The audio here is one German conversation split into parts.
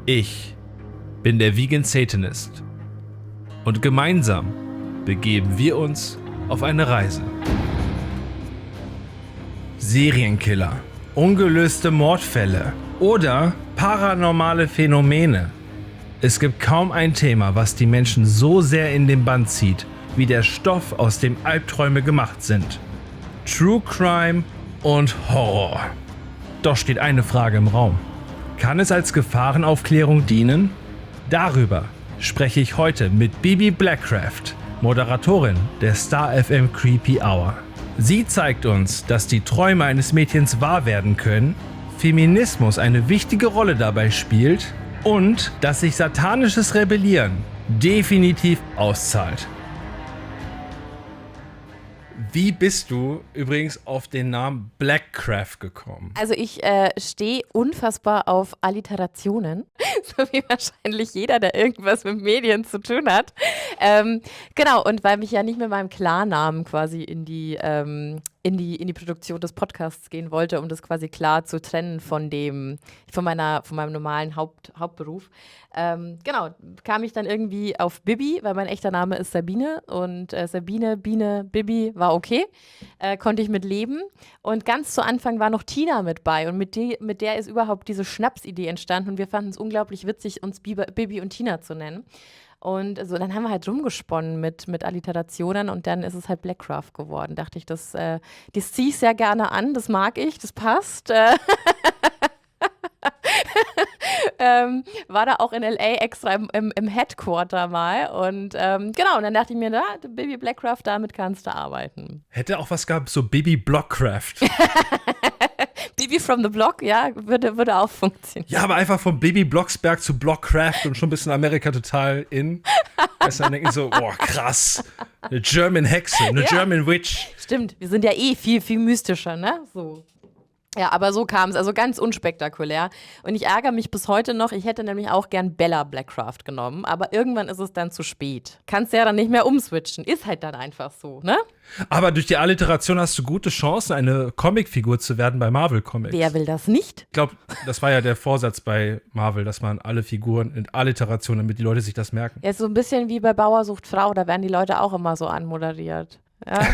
Ich bin der Vegan Satanist und gemeinsam begeben wir uns auf eine Reise. Serienkiller, ungelöste Mordfälle oder paranormale Phänomene. Es gibt kaum ein Thema, was die Menschen so sehr in den Bann zieht, wie der Stoff, aus dem Albträume gemacht sind. True Crime und Horror. Doch steht eine Frage im Raum. Kann es als Gefahrenaufklärung dienen? Darüber spreche ich heute mit Bibi Blackcraft, Moderatorin der Star FM Creepy Hour. Sie zeigt uns, dass die Träume eines Mädchens wahr werden können, Feminismus eine wichtige Rolle dabei spielt und dass sich satanisches Rebellieren definitiv auszahlt. Wie bist du übrigens auf den Namen Blackcraft gekommen? Also ich stehe unfassbar auf Alliterationen, so wie wahrscheinlich jeder, der irgendwas mit Medien zu tun hat. Genau, und weil mich ja nicht mit meinem Klarnamen quasi in die Produktion des Podcasts gehen wollte, um das quasi klar zu trennen von meinem normalen Hauptberuf. Genau, kam ich dann irgendwie auf Bibi, weil mein echter Name ist Sabine und Sabine, Biene, Bibi war okay, konnte ich mit leben. Und ganz zu Anfang war noch Tina mit bei und mit der ist überhaupt diese Schnapsidee entstanden und wir fanden es unglaublich witzig, uns Bibi und Tina zu nennen. Und so, dann haben wir halt rumgesponnen mit Alliterationen und dann ist es halt Blackcraft geworden. Dachte ich, das ziehe ich sehr gerne an, das mag ich, das passt. War da auch in L.A. extra im Headquarter mal und genau, und dann dachte ich mir, Bibi Blackcraft, damit kannst du arbeiten. Hätte auch was gehabt, so Bibi Blockcraft. Bibi from the Block, ja, würde auch funktionieren. Ja, aber einfach von Bibi Blocksberg zu Blockcraft und schon ein bisschen Amerika total in. Weißt du, dann denken so, boah, krass, eine German Hexe, eine German Witch. Stimmt, wir sind ja viel, viel mystischer, ne, so. Ja, aber so kam es, also ganz unspektakulär. Und ich ärgere mich bis heute noch, ich hätte nämlich auch gern Bella Blackcraft genommen, aber irgendwann ist es dann zu spät. Kannst ja dann nicht mehr umswitchen, ist halt dann einfach so, ne? Aber durch die Alliteration hast du gute Chancen, eine Comicfigur zu werden bei Marvel Comics. Wer will das nicht? Ich glaube, das war ja der Vorsatz bei Marvel, dass man alle Figuren in Alliteration, damit die Leute sich das merken. Ja, so ein bisschen wie bei Bauer sucht Frau, da werden die Leute auch immer so anmoderiert. Ja.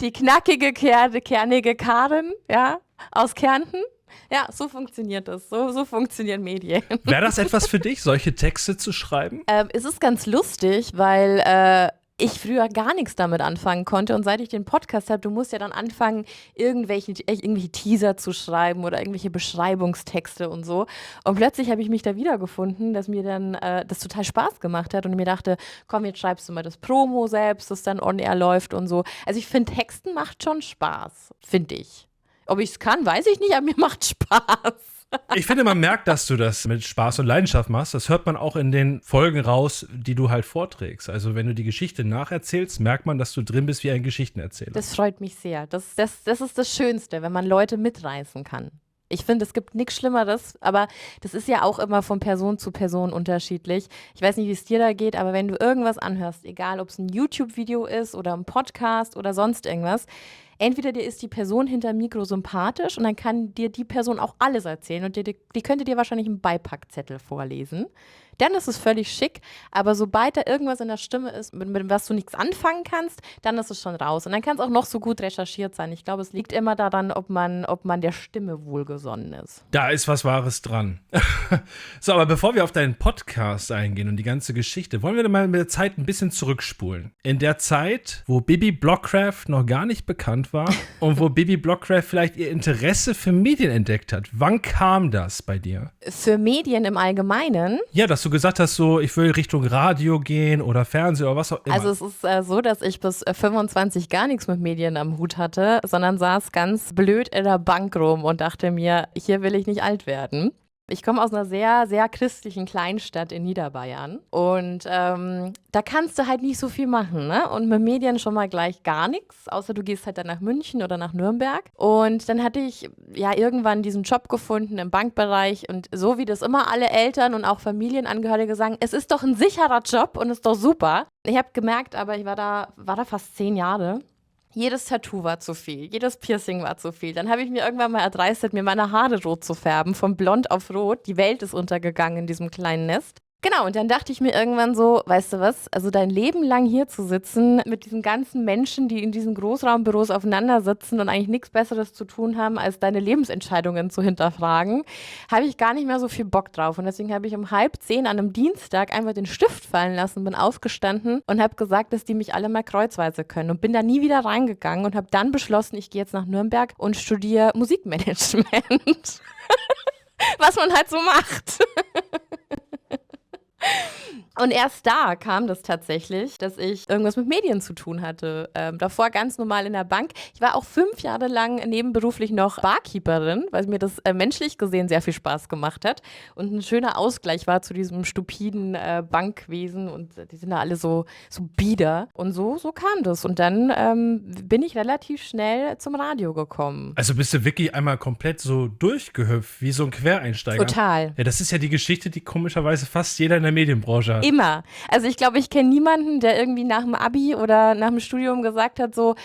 Die knackige, kernige Karin, ja, aus Kärnten. Ja, so funktioniert das. So funktionieren Medien. Wäre das etwas für dich, solche Texte zu schreiben? Es ist ganz lustig, weil ich früher gar nichts damit anfangen konnte und seit ich den Podcast habe, du musst ja dann anfangen, irgendwelche Teaser zu schreiben oder irgendwelche Beschreibungstexte und so. Und plötzlich habe ich mich da wiedergefunden, dass mir dann das total Spaß gemacht hat und ich mir dachte, komm, jetzt schreibst du mal das Promo selbst, das dann on air läuft und so. Also ich finde, Texten macht schon Spaß, finde ich. Ob ich es kann, weiß ich nicht, aber mir macht Spaß. Ich finde, man merkt, dass du das mit Spaß und Leidenschaft machst. Das hört man auch in den Folgen raus, die du halt vorträgst. Also wenn du die Geschichte nacherzählst, merkt man, dass du drin bist wie ein Geschichtenerzähler. Das freut mich sehr. Das ist das Schönste, wenn man Leute mitreißen kann. Ich finde, es gibt nichts Schlimmeres, aber das ist ja auch immer von Person zu Person unterschiedlich. Ich weiß nicht, wie es dir da geht, aber wenn du irgendwas anhörst, egal ob es ein YouTube-Video ist oder ein Podcast oder sonst irgendwas, entweder dir ist die Person hinter dem Mikro sympathisch und dann kann dir die Person auch alles erzählen und die könnte dir wahrscheinlich einen Beipackzettel vorlesen. Dann ist es völlig schick, aber sobald da irgendwas in der Stimme ist, mit was du nichts anfangen kannst, dann ist es schon raus. Und dann kann es auch noch so gut recherchiert sein. Ich glaube, es liegt immer daran, ob man der Stimme wohlgesonnen ist. Da ist was Wahres dran. So, aber bevor wir auf deinen Podcast eingehen und die ganze Geschichte, wollen wir dann mal mit der Zeit ein bisschen zurückspulen. In der Zeit, wo Bibi Blockcraft noch gar nicht bekannt war und wo Bibi Blockcraft vielleicht ihr Interesse für Medien entdeckt hat. Wann kam das bei dir? Für Medien im Allgemeinen? Ja, dass du gesagt hast, so, ich will Richtung Radio gehen oder Fernsehen oder was auch immer. Also es ist so, dass ich bis 25 gar nichts mit Medien am Hut hatte, sondern saß ganz blöd in der Bank rum und dachte mir, hier will ich nicht alt werden. Ich komme aus einer sehr, sehr christlichen Kleinstadt in Niederbayern und da kannst du halt nicht so viel machen, ne? Und mit Medien schon mal gleich gar nichts, außer du gehst halt dann nach München oder nach Nürnberg. Und dann hatte ich ja irgendwann diesen Job gefunden im Bankbereich und so wie das immer alle Eltern und auch Familienangehörige sagen, es ist doch ein sicherer Job und ist doch super. Ich habe gemerkt, aber ich war da fast 10 Jahre. Jedes Tattoo war zu viel, jedes Piercing war zu viel. Dann habe ich mir irgendwann mal erdreistet, mir meine Haare rot zu färben, von blond auf rot. Die Welt ist untergegangen in diesem kleinen Nest. Genau, und dann dachte ich mir irgendwann so, weißt du was, also dein Leben lang hier zu sitzen mit diesen ganzen Menschen, die in diesen Großraumbüros aufeinander sitzen und eigentlich nichts Besseres zu tun haben, als deine Lebensentscheidungen zu hinterfragen, habe ich gar nicht mehr so viel Bock drauf. Und deswegen habe ich um 9:30 an einem Dienstag einfach den Stift fallen lassen, bin aufgestanden und habe gesagt, dass die mich alle mal kreuzweise können. Und bin da nie wieder reingegangen und habe dann beschlossen, ich gehe jetzt nach Nürnberg und studiere Musikmanagement. Was man halt so macht. Und erst da kam das tatsächlich, dass ich irgendwas mit Medien zu tun hatte. Davor ganz normal in der Bank. Ich war auch 5 Jahre lang nebenberuflich noch Barkeeperin, weil mir das menschlich gesehen sehr viel Spaß gemacht hat und ein schöner Ausgleich war zu diesem stupiden Bankwesen und die sind da alle so bieder. Und so kam das. Und dann bin ich relativ schnell zum Radio gekommen. Also bist du wirklich einmal komplett so durchgehüpft, wie so ein Quereinsteiger. Total. Ja, das ist ja die Geschichte, die komischerweise fast jeder in der Medienbranche hat. Immer. Also ich glaube, ich kenne niemanden, der irgendwie nach dem Abi oder nach dem Studium gesagt hat, so,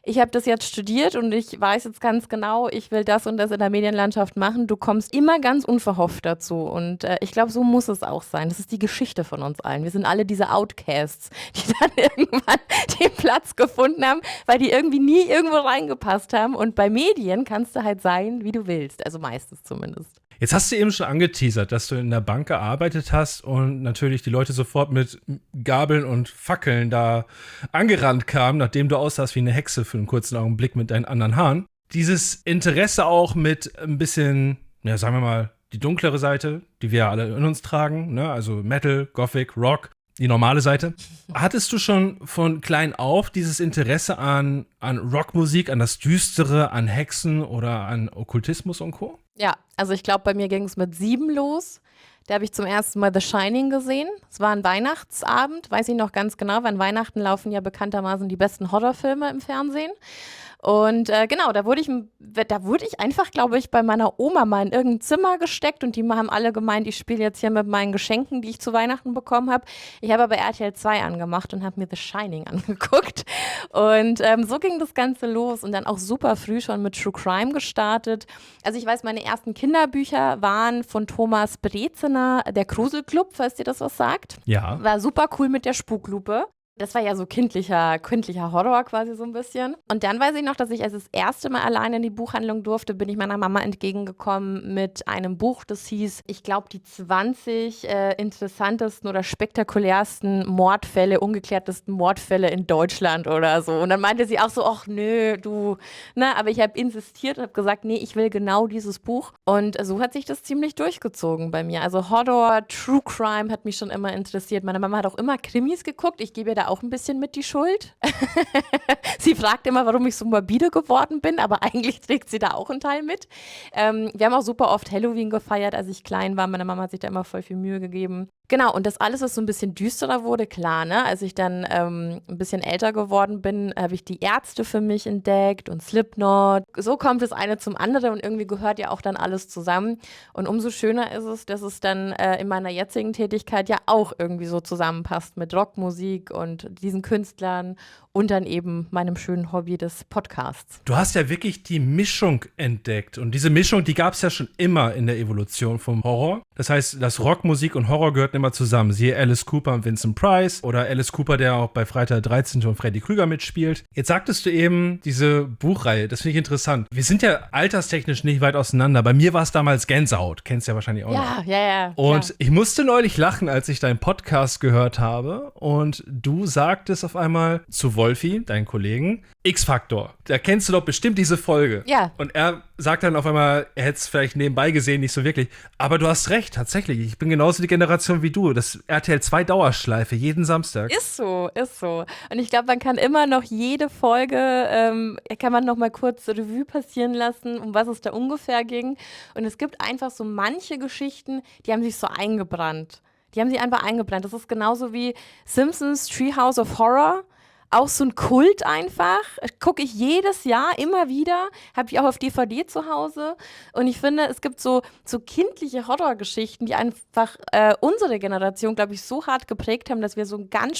ich habe das jetzt studiert und ich weiß jetzt ganz genau, ich will das und das in der Medienlandschaft machen. Du kommst immer ganz unverhofft dazu und ich glaube, so muss es auch sein. Das ist die Geschichte von uns allen. Wir sind alle diese Outcasts, die dann irgendwann den Platz gefunden haben, weil die irgendwie nie irgendwo reingepasst haben. Und bei Medien kannst du halt sein, wie du willst. Also meistens zumindest. Jetzt hast du eben schon angeteasert, dass du in der Bank gearbeitet hast und natürlich die Leute sofort mit Gabeln und Fackeln da angerannt kamen, nachdem du aussahst wie eine Hexe für einen kurzen Augenblick mit deinen anderen Haaren. Dieses Interesse auch mit ein bisschen, ja, sagen wir mal, die dunklere Seite, die wir ja alle in uns tragen, ne? Also Metal, Gothic, Rock, die normale Seite. Hattest du schon von klein auf dieses Interesse an Rockmusik, an das Düstere, an Hexen oder an Okkultismus und Co.? Ja, also ich glaube, bei mir ging es mit 7 los. Da habe ich zum ersten Mal The Shining gesehen. Es war ein Weihnachtsabend, weiß ich noch ganz genau, weil an Weihnachten laufen ja bekanntermaßen die besten Horrorfilme im Fernsehen. Und genau, da wurde ich einfach, glaube ich, bei meiner Oma mal in irgendein Zimmer gesteckt und die haben alle gemeint, ich spiele jetzt hier mit meinen Geschenken, die ich zu Weihnachten bekommen habe. Ich habe aber RTL 2 angemacht und habe mir The Shining angeguckt. Und so ging das Ganze los und dann auch super früh schon mit True Crime gestartet. Also ich weiß, meine ersten Kinderbücher waren von Thomas Breziner, der Gruselclub, falls dir das was sagt. Ja. War super cool mit der Spuklupe. Das war ja so kindlicher Horror quasi so ein bisschen. Und dann weiß ich noch, dass ich als das erste Mal alleine in die Buchhandlung durfte, bin ich meiner Mama entgegengekommen mit einem Buch, das hieß, ich glaube, die 20 interessantesten oder spektakulärsten Mordfälle, ungeklärtesten Mordfälle in Deutschland oder so. Und dann meinte sie auch so, ach nö, du, ne, aber ich habe insistiert und habe gesagt, nee, ich will genau dieses Buch. Und so hat sich das ziemlich durchgezogen bei mir. Also Horror, True Crime hat mich schon immer interessiert. Meine Mama hat auch immer Krimis geguckt. Ich gebe ihr da auch ein bisschen mit die Schuld. Sie fragt immer, warum ich so morbide geworden bin, aber eigentlich trägt sie da auch einen Teil mit. Wir haben auch super oft Halloween gefeiert, als ich klein war. Meine Mama hat sich da immer voll viel Mühe gegeben. Genau, und das alles, was so ein bisschen düsterer wurde, klar, ne? Als ich dann ein bisschen älter geworden bin, habe ich die Ärzte für mich entdeckt und Slipknot. So kommt das eine zum anderen und irgendwie gehört ja auch dann alles zusammen. Und umso schöner ist es, dass es dann in meiner jetzigen Tätigkeit ja auch irgendwie so zusammenpasst mit Rockmusik und diesen Künstlern und dann eben meinem schönen Hobby des Podcasts. Du hast ja wirklich die Mischung entdeckt. Und diese Mischung, die gab es ja schon immer in der Evolution vom Horror. Das heißt, dass Rockmusik und Horror gehörten immer zusammen. Siehe Alice Cooper und Vincent Price oder Alice Cooper, der auch bei Freitag der 13. und Freddy Krüger mitspielt. Jetzt sagtest du eben diese Buchreihe, das finde ich interessant. Wir sind ja alterstechnisch nicht weit auseinander. Bei mir war es damals Gänsehaut. Kennst du ja wahrscheinlich auch noch. Ja. Und ich musste neulich lachen, als ich deinen Podcast gehört habe und du sagtest auf einmal zu Wolfi, deinen Kollegen, X-Factor. Da kennst du doch bestimmt diese Folge. Ja. Und er sagt dann auf einmal, er hätte es vielleicht nebenbei gesehen, nicht so wirklich. Aber du hast recht, tatsächlich. Ich bin genauso die Generation wie du. Das RTL 2 Dauerschleife, jeden Samstag. Ist so. Und ich glaube, man kann immer noch jede Folge, kann man noch mal kurz Revue passieren lassen, um was es da ungefähr ging. Und es gibt einfach so manche Geschichten, die haben sich so eingebrannt. Die haben sich einfach eingebrannt. Das ist genauso wie Simpsons Treehouse of Horror. Auch so ein Kult einfach. Gucke ich jedes Jahr immer wieder. Habe ich auch auf DVD zu Hause. Und ich finde, es gibt so kindliche Horrorgeschichten, die einfach unsere Generation, glaube ich, so hart geprägt haben, dass wir so eine ganz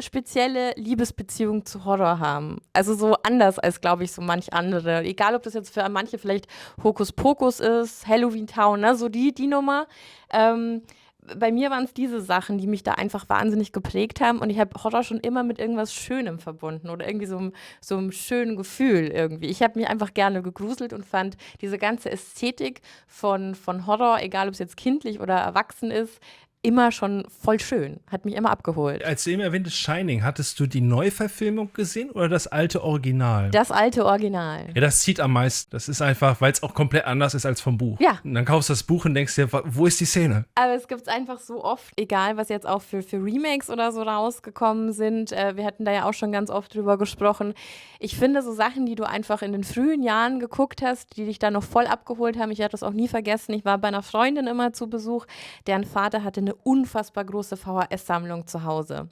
spezielle Liebesbeziehung zu Horror haben. Also so anders als, glaube ich, so manch andere. Egal, ob das jetzt für manche vielleicht Hokuspokus ist, Halloween Town, ne? So die Nummer. Bei mir waren es diese Sachen, die mich da einfach wahnsinnig geprägt haben. Und ich habe Horror schon immer mit irgendwas Schönem verbunden oder irgendwie so einem schönen Gefühl irgendwie. Ich habe mich einfach gerne gegruselt und fand diese ganze Ästhetik von Horror, egal ob es jetzt kindlich oder erwachsen ist, immer schon voll schön. Hat mich immer abgeholt. Als du eben erwähntest Shining, hattest du die Neuverfilmung gesehen oder das alte Original? Das alte Original. Ja, das zieht am meisten. Das ist einfach, weil es auch komplett anders ist als vom Buch. Ja. Und dann kaufst du das Buch und denkst dir, wo ist die Szene? Aber es gibt es einfach so oft, egal was jetzt auch für Remakes oder so rausgekommen sind. Wir hatten da ja auch schon ganz oft drüber gesprochen. Ich finde so Sachen, die du einfach in den frühen Jahren geguckt hast, die dich da noch voll abgeholt haben. Ich werde das auch nie vergessen. Ich war bei einer Freundin immer zu Besuch. Deren Vater hatte eine unfassbar große VHS-Sammlung zu Hause.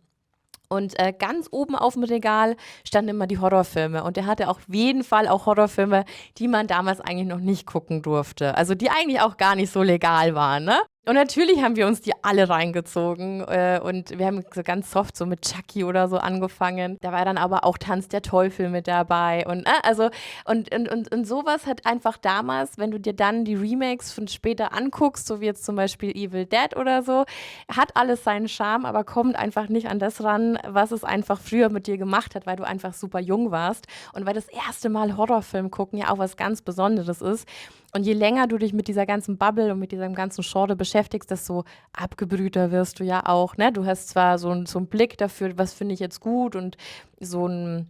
Und ganz oben auf dem Regal standen immer die Horrorfilme. Und er hatte auf jeden Fall auch Horrorfilme, die man damals eigentlich noch nicht gucken durfte. Also die eigentlich auch gar nicht so legal waren, ne? Und natürlich haben wir uns die alle reingezogen und wir haben so ganz soft so mit Chucky oder so angefangen. Da war dann aber auch Tanz der Teufel mit dabei und sowas hat einfach damals, wenn du dir dann die Remakes von später anguckst, so wie jetzt zum Beispiel Evil Dead oder so, hat alles seinen Charme, aber kommt einfach nicht an das ran, was es einfach früher mit dir gemacht hat, weil du einfach super jung warst und weil das erste Mal Horrorfilm gucken ja auch was ganz Besonderes ist. Und je länger du dich mit dieser ganzen Bubble und mit diesem ganzen Genre beschäftigst, desto abgebrühter wirst du ja auch. Ne? Du hast zwar so einen Blick dafür, was finde ich jetzt gut und so ein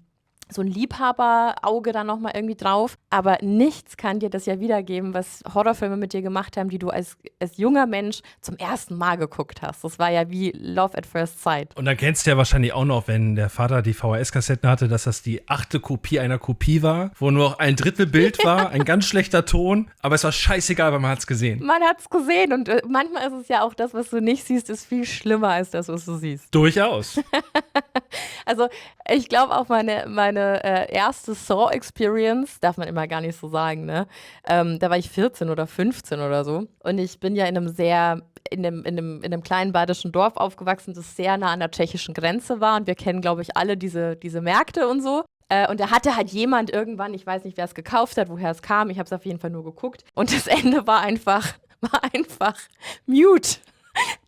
Liebhaberauge da nochmal irgendwie drauf. Aber nichts kann dir das ja wiedergeben, was Horrorfilme mit dir gemacht haben, die du als junger Mensch zum ersten Mal geguckt hast. Das war ja wie Love at First Sight. Und dann kennst du ja wahrscheinlich auch noch, wenn der Vater die VHS-Kassetten hatte, dass das die 8. Kopie einer Kopie war, wo nur noch 1/3 Bild war, ein ganz schlechter Ton, aber es war scheißegal, weil man hat's gesehen. Man hat's gesehen und manchmal ist es ja auch das, was du nicht siehst, ist viel schlimmer als das, was du siehst. Durchaus. Also ich glaube auch meine erste Saw-Experience, darf man immer gar nicht so sagen, ne? Da war ich 14 oder 15 oder so. Und ich bin ja in einem kleinen badischen Dorf aufgewachsen, das sehr nah an der tschechischen Grenze war. Und wir kennen, glaube ich, alle diese Märkte und so. Und da hatte halt jemand irgendwann, ich weiß nicht, wer es gekauft hat, woher es kam, ich habe es auf jeden Fall nur geguckt. Und das Ende war einfach mute.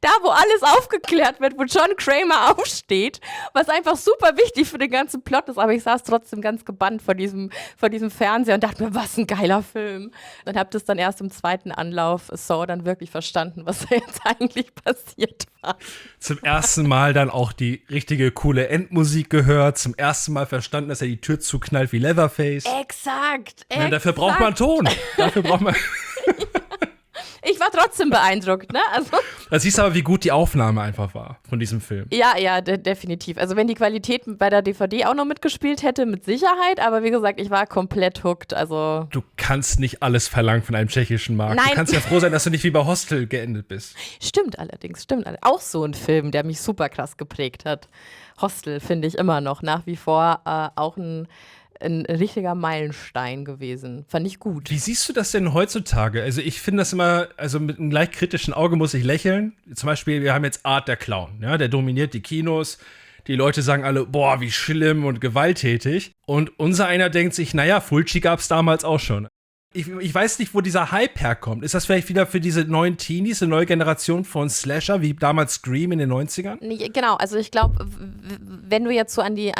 Da, wo alles aufgeklärt wird, wo John Kramer aufsteht, was einfach super wichtig für den ganzen Plot ist, aber ich saß trotzdem ganz gebannt vor diesem Fernseher und dachte mir, was ein geiler Film. Und habe das dann erst im zweiten Anlauf Saw dann wirklich verstanden, was da jetzt eigentlich passiert war. Zum ersten Mal dann auch die richtige coole Endmusik gehört, zum ersten Mal verstanden, dass er die Tür zuknallt wie Leatherface. Exakt. Ja, dafür braucht man Ton. Dafür braucht man... Ich war trotzdem beeindruckt, ne? Also da siehst du aber, wie gut die Aufnahme einfach war von diesem Film. Ja, definitiv. Also wenn die Qualität bei der DVD auch noch mitgespielt hätte, mit Sicherheit. Aber wie gesagt, ich war komplett hooked. Also du kannst nicht alles verlangen von einem tschechischen Markt. Nein. Du kannst ja froh sein, dass du nicht wie bei Hostel geendet bist. Stimmt allerdings. Auch so ein Film, der mich super krass geprägt hat. Hostel finde ich immer noch nach wie vor auch ein richtiger Meilenstein gewesen. Fand ich gut. Wie siehst du das denn heutzutage? Also ich finde das immer, also mit einem leicht kritischen Auge muss ich lächeln. Zum Beispiel, wir haben jetzt Art der Clown, ja, der dominiert die Kinos. Die Leute sagen alle, boah, wie schlimm und gewalttätig. Und unser einer denkt sich, naja, Fulci gab's damals auch schon. Ich weiß nicht, wo dieser Hype herkommt. Ist das vielleicht wieder für diese neuen Teenies, eine neue Generation von Slasher, wie damals Scream in den 90ern? Nee, genau, also ich glaube, wenn du jetzt so an die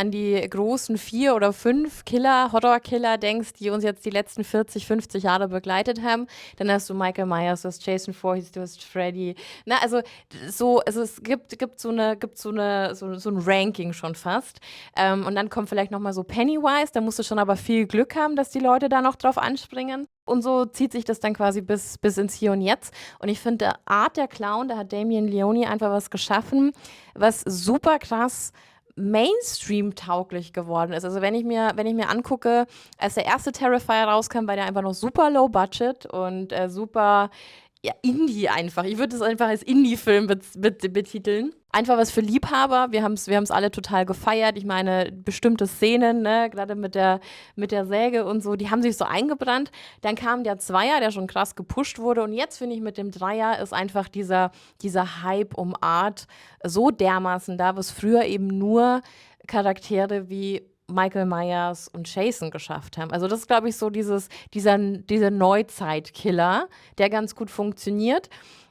großen 4 oder 5 Horror-Killer denkst, die uns jetzt die letzten 40, 50 Jahre begleitet haben, dann hast du Michael Myers, du hast Jason Voorhees, du hast Freddy. Na, also es gibt so ein Ranking schon fast. Und dann kommt vielleicht noch mal so Pennywise, da musst du schon aber viel Glück haben, dass die Leute da noch drauf anspringen. Und so zieht sich das dann quasi bis ins Hier und Jetzt. Und ich finde, der Art der Clown, da hat Damien Leone einfach was geschaffen, was super krass Mainstream-tauglich geworden ist. Also wenn ich mir angucke, als der erste Terrifier rauskam, war der einfach noch super low budget und super ja, Indie einfach. Ich würde es einfach als Indie-Film betiteln. Einfach was für Liebhaber. Wir haben's alle total gefeiert. Ich meine, bestimmte Szenen, ne, gerade mit der Säge und so, die haben sich so eingebrannt. Dann kam der Zweier, der schon krass gepusht wurde. Und jetzt finde ich, mit dem Dreier ist einfach dieser Hype um Art so dermaßen da, was früher eben nur Charaktere wie Michael Myers und Jason geschafft haben. Also das ist, glaube ich, so dieser Neuzeit-Killer, der ganz gut funktioniert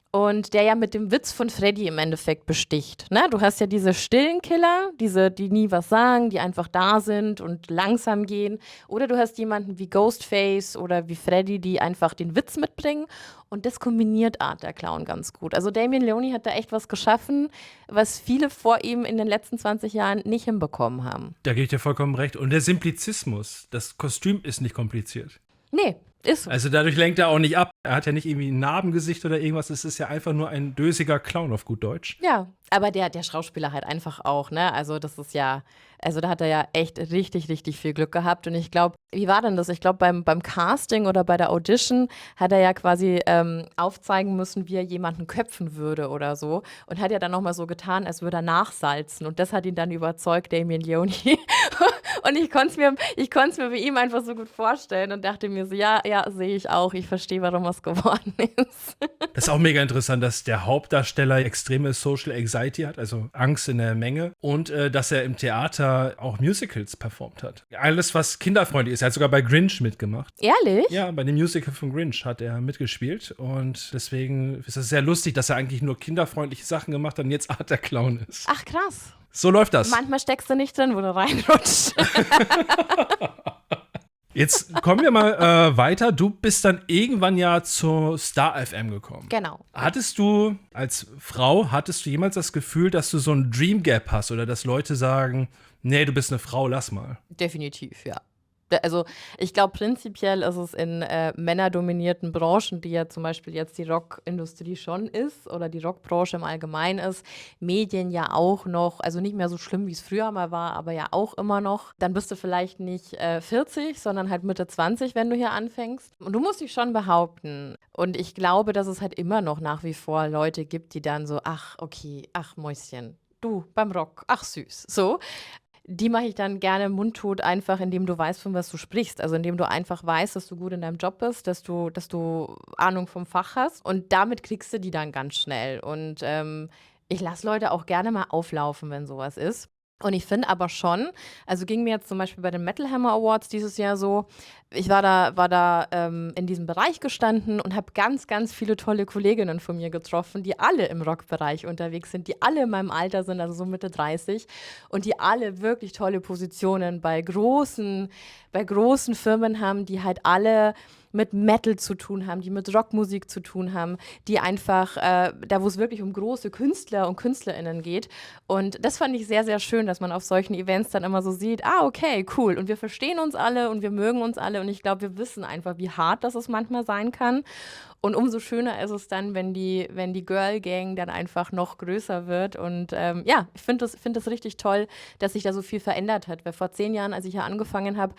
und der ja mit dem Witz von Freddy im Endeffekt besticht. Ne? Du hast ja diese stillen Killer, die nie was sagen, die einfach da sind und langsam gehen. Oder du hast jemanden wie Ghostface oder wie Freddy, die einfach den Witz mitbringen. Und das kombiniert Art der Clown ganz gut. Also Damien Leone hat da echt was geschaffen, was viele vor ihm in den letzten 20 Jahren nicht hinbekommen haben. Da gebe ich dir vollkommen recht. Und der Simplizismus, das Kostüm ist nicht kompliziert. Nee, ist so. Also dadurch lenkt er auch nicht ab. Er hat ja nicht irgendwie ein Narbengesicht oder irgendwas. Es ist ja einfach nur ein dösiger Clown auf gut Deutsch. Ja, aber der Schauspieler halt einfach auch, ne? Also das ist ja, also da hat er ja echt richtig, richtig viel Glück gehabt. Und ich glaube, wie war denn das? Ich glaube, beim Casting oder bei der Audition hat er ja quasi aufzeigen müssen, wie er jemanden köpfen würde oder so. Und hat ja dann nochmal so getan, als würde er nachsalzen. Und das hat ihn dann überzeugt, Damien Leone. Und ich konnte es mir bei ihm einfach so gut vorstellen und dachte mir so, ja, sehe ich auch. Ich verstehe, warum es geworden ist. Das ist auch mega interessant, dass der Hauptdarsteller extreme Social Anxiety hat, also Angst in der Menge. Und dass er im Theater auch Musicals performt hat. Alles, was kinderfreundlich ist. Er hat sogar bei Grinch mitgemacht. Ehrlich? Ja, bei dem Musical von Grinch hat er mitgespielt. Und deswegen ist es sehr lustig, dass er eigentlich nur kinderfreundliche Sachen gemacht hat und jetzt Art der Clown ist. Ach, krass. So läuft das. Manchmal steckst du nicht drin, wo du reinrutschst. Jetzt kommen wir mal weiter. Du bist dann irgendwann ja zu Star FM gekommen. Genau. Hattest du jemals das Gefühl, dass du so ein Dream Gap hast oder dass Leute sagen, nee, du bist eine Frau, lass mal? Definitiv, ja. Also ich glaube, prinzipiell ist es in männerdominierten Branchen, die ja zum Beispiel jetzt die Rockindustrie schon ist oder die Rockbranche im Allgemeinen ist, Medien ja auch noch, also nicht mehr so schlimm, wie es früher mal war, aber ja auch immer noch. Dann bist du vielleicht nicht 40, sondern halt Mitte 20, wenn du hier anfängst. Und du musst dich schon behaupten. Und ich glaube, dass es halt immer noch nach wie vor Leute gibt, die dann so, ach, okay, ach, Mäuschen, du beim Rock, ach, süß, so. Die mache ich dann gerne mundtot, einfach indem du weißt, von was du sprichst. Also indem du einfach weißt, dass du gut in deinem Job bist, dass du Ahnung vom Fach hast. Und damit kriegst du die dann ganz schnell. Und ich lasse Leute auch gerne mal auflaufen, wenn sowas ist. Und ich finde aber schon, also ging mir jetzt zum Beispiel bei den Metal Hammer Awards dieses Jahr so, ich war da in diesem Bereich gestanden und habe ganz, ganz viele tolle Kolleginnen von mir getroffen, die alle im Rockbereich unterwegs sind, die alle in meinem Alter sind, also so Mitte 30 und die alle wirklich tolle Positionen bei großen Firmen haben, die halt alle mit Metal zu tun haben, die mit Rockmusik zu tun haben, die einfach, da wo es wirklich um große Künstler und KünstlerInnen geht. Und das fand ich sehr, sehr schön, dass man auf solchen Events dann immer so sieht, okay, cool. Und wir verstehen uns alle und wir mögen uns alle. Und ich glaube, wir wissen einfach, wie hart das es manchmal sein kann. Und umso schöner ist es dann, wenn die Girl Gang dann einfach noch größer wird. Und ich finde das richtig toll, dass sich da so viel verändert hat. Weil vor 10 Jahren, als ich hier angefangen habe,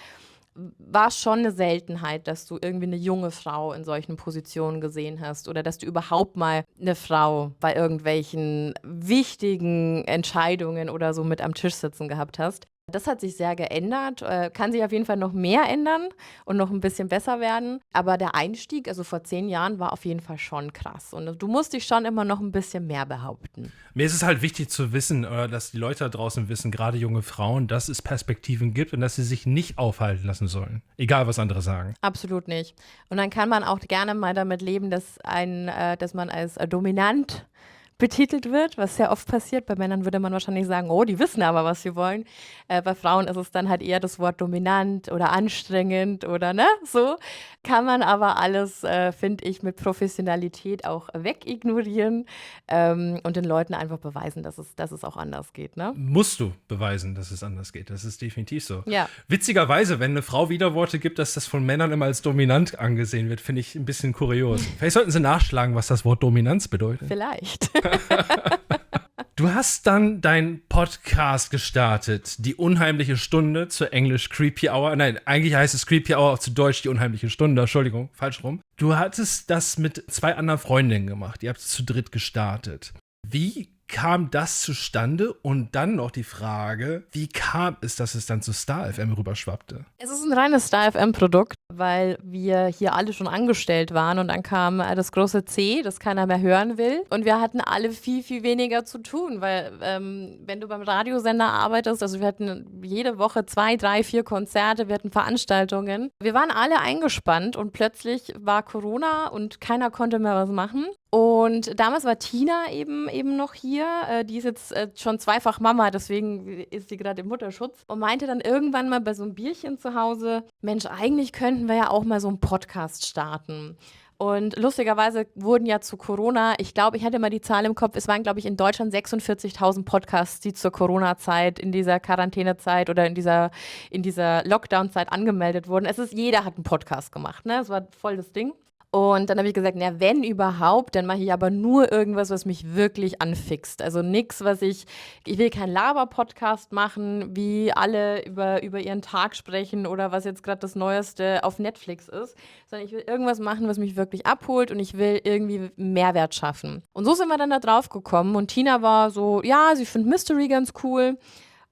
war es schon eine Seltenheit, dass du irgendwie eine junge Frau in solchen Positionen gesehen hast oder dass du überhaupt mal eine Frau bei irgendwelchen wichtigen Entscheidungen oder so mit am Tisch sitzen gehabt hast. Das hat sich sehr geändert, kann sich auf jeden Fall noch mehr ändern und noch ein bisschen besser werden. Aber der Einstieg, also vor 10 Jahren, war auf jeden Fall schon krass. Und du musst dich schon immer noch ein bisschen mehr behaupten. Mir ist es halt wichtig zu wissen, dass die Leute da draußen wissen, gerade junge Frauen, dass es Perspektiven gibt und dass sie sich nicht aufhalten lassen sollen. Egal, was andere sagen. Absolut nicht. Und dann kann man auch gerne mal damit leben, dass man als dominant betitelt wird, was sehr oft passiert. Bei Männern würde man wahrscheinlich sagen, oh, die wissen aber, was sie wollen. Bei Frauen ist es dann halt eher das Wort dominant oder anstrengend oder ne, so. Kann man aber alles, finde ich, mit Professionalität auch wegignorieren und den Leuten einfach beweisen, dass es auch anders geht, ne? Musst du beweisen, dass es anders geht. Das ist definitiv so. Ja. Witzigerweise, wenn eine Frau Widerworte gibt, dass das von Männern immer als dominant angesehen wird, finde ich ein bisschen kurios. Vielleicht sollten sie nachschlagen, was das Wort Dominanz bedeutet. Vielleicht. Du hast dann deinen Podcast gestartet, die unheimliche Stunde, zu Englisch Creepy Hour. Nein, eigentlich heißt es Creepy Hour, auch zu Deutsch die unheimliche Stunde. Entschuldigung, falsch rum. Du hattest das mit 2 anderen Freundinnen gemacht. Ihr habt es zu dritt gestartet. Wie kam das zustande? Und dann noch die Frage, wie kam es, dass es dann zu Star FM rüberschwappte? Es ist ein reines Star FM-Produkt, weil wir hier alle schon angestellt waren und dann kam das große C, das keiner mehr hören will. Und wir hatten alle viel, viel weniger zu tun, weil wenn du beim Radiosender arbeitest, also wir hatten jede Woche 2, 3, 4 Konzerte, wir hatten Veranstaltungen. Wir waren alle eingespannt und plötzlich war Corona und keiner konnte mehr was machen. Und damals war Tina eben noch hier. Die ist jetzt schon zweifach Mama, deswegen ist sie gerade im Mutterschutz. Und meinte dann irgendwann mal bei so einem Bierchen zu Hause, Mensch, eigentlich könnten wir ja auch mal so einen Podcast starten. Und lustigerweise wurden ja zu Corona, ich glaube, ich hatte mal die Zahl im Kopf, es waren, glaube ich, in Deutschland 46.000 Podcasts, die zur Corona-Zeit, in dieser Quarantänezeit oder in dieser Lockdown-Zeit angemeldet wurden. Jeder hat einen Podcast gemacht, ne? Das war voll das Ding. Und dann habe ich gesagt, na, wenn überhaupt, dann mache ich aber nur irgendwas, was mich wirklich anfixt. Also nichts, ich will keinen Laber-Podcast machen, wie alle über ihren Tag sprechen oder was jetzt gerade das Neueste auf Netflix ist, sondern ich will irgendwas machen, was mich wirklich abholt und ich will irgendwie Mehrwert schaffen. Und so sind wir dann da drauf gekommen und Tina war so, ja, sie findet Mystery ganz cool.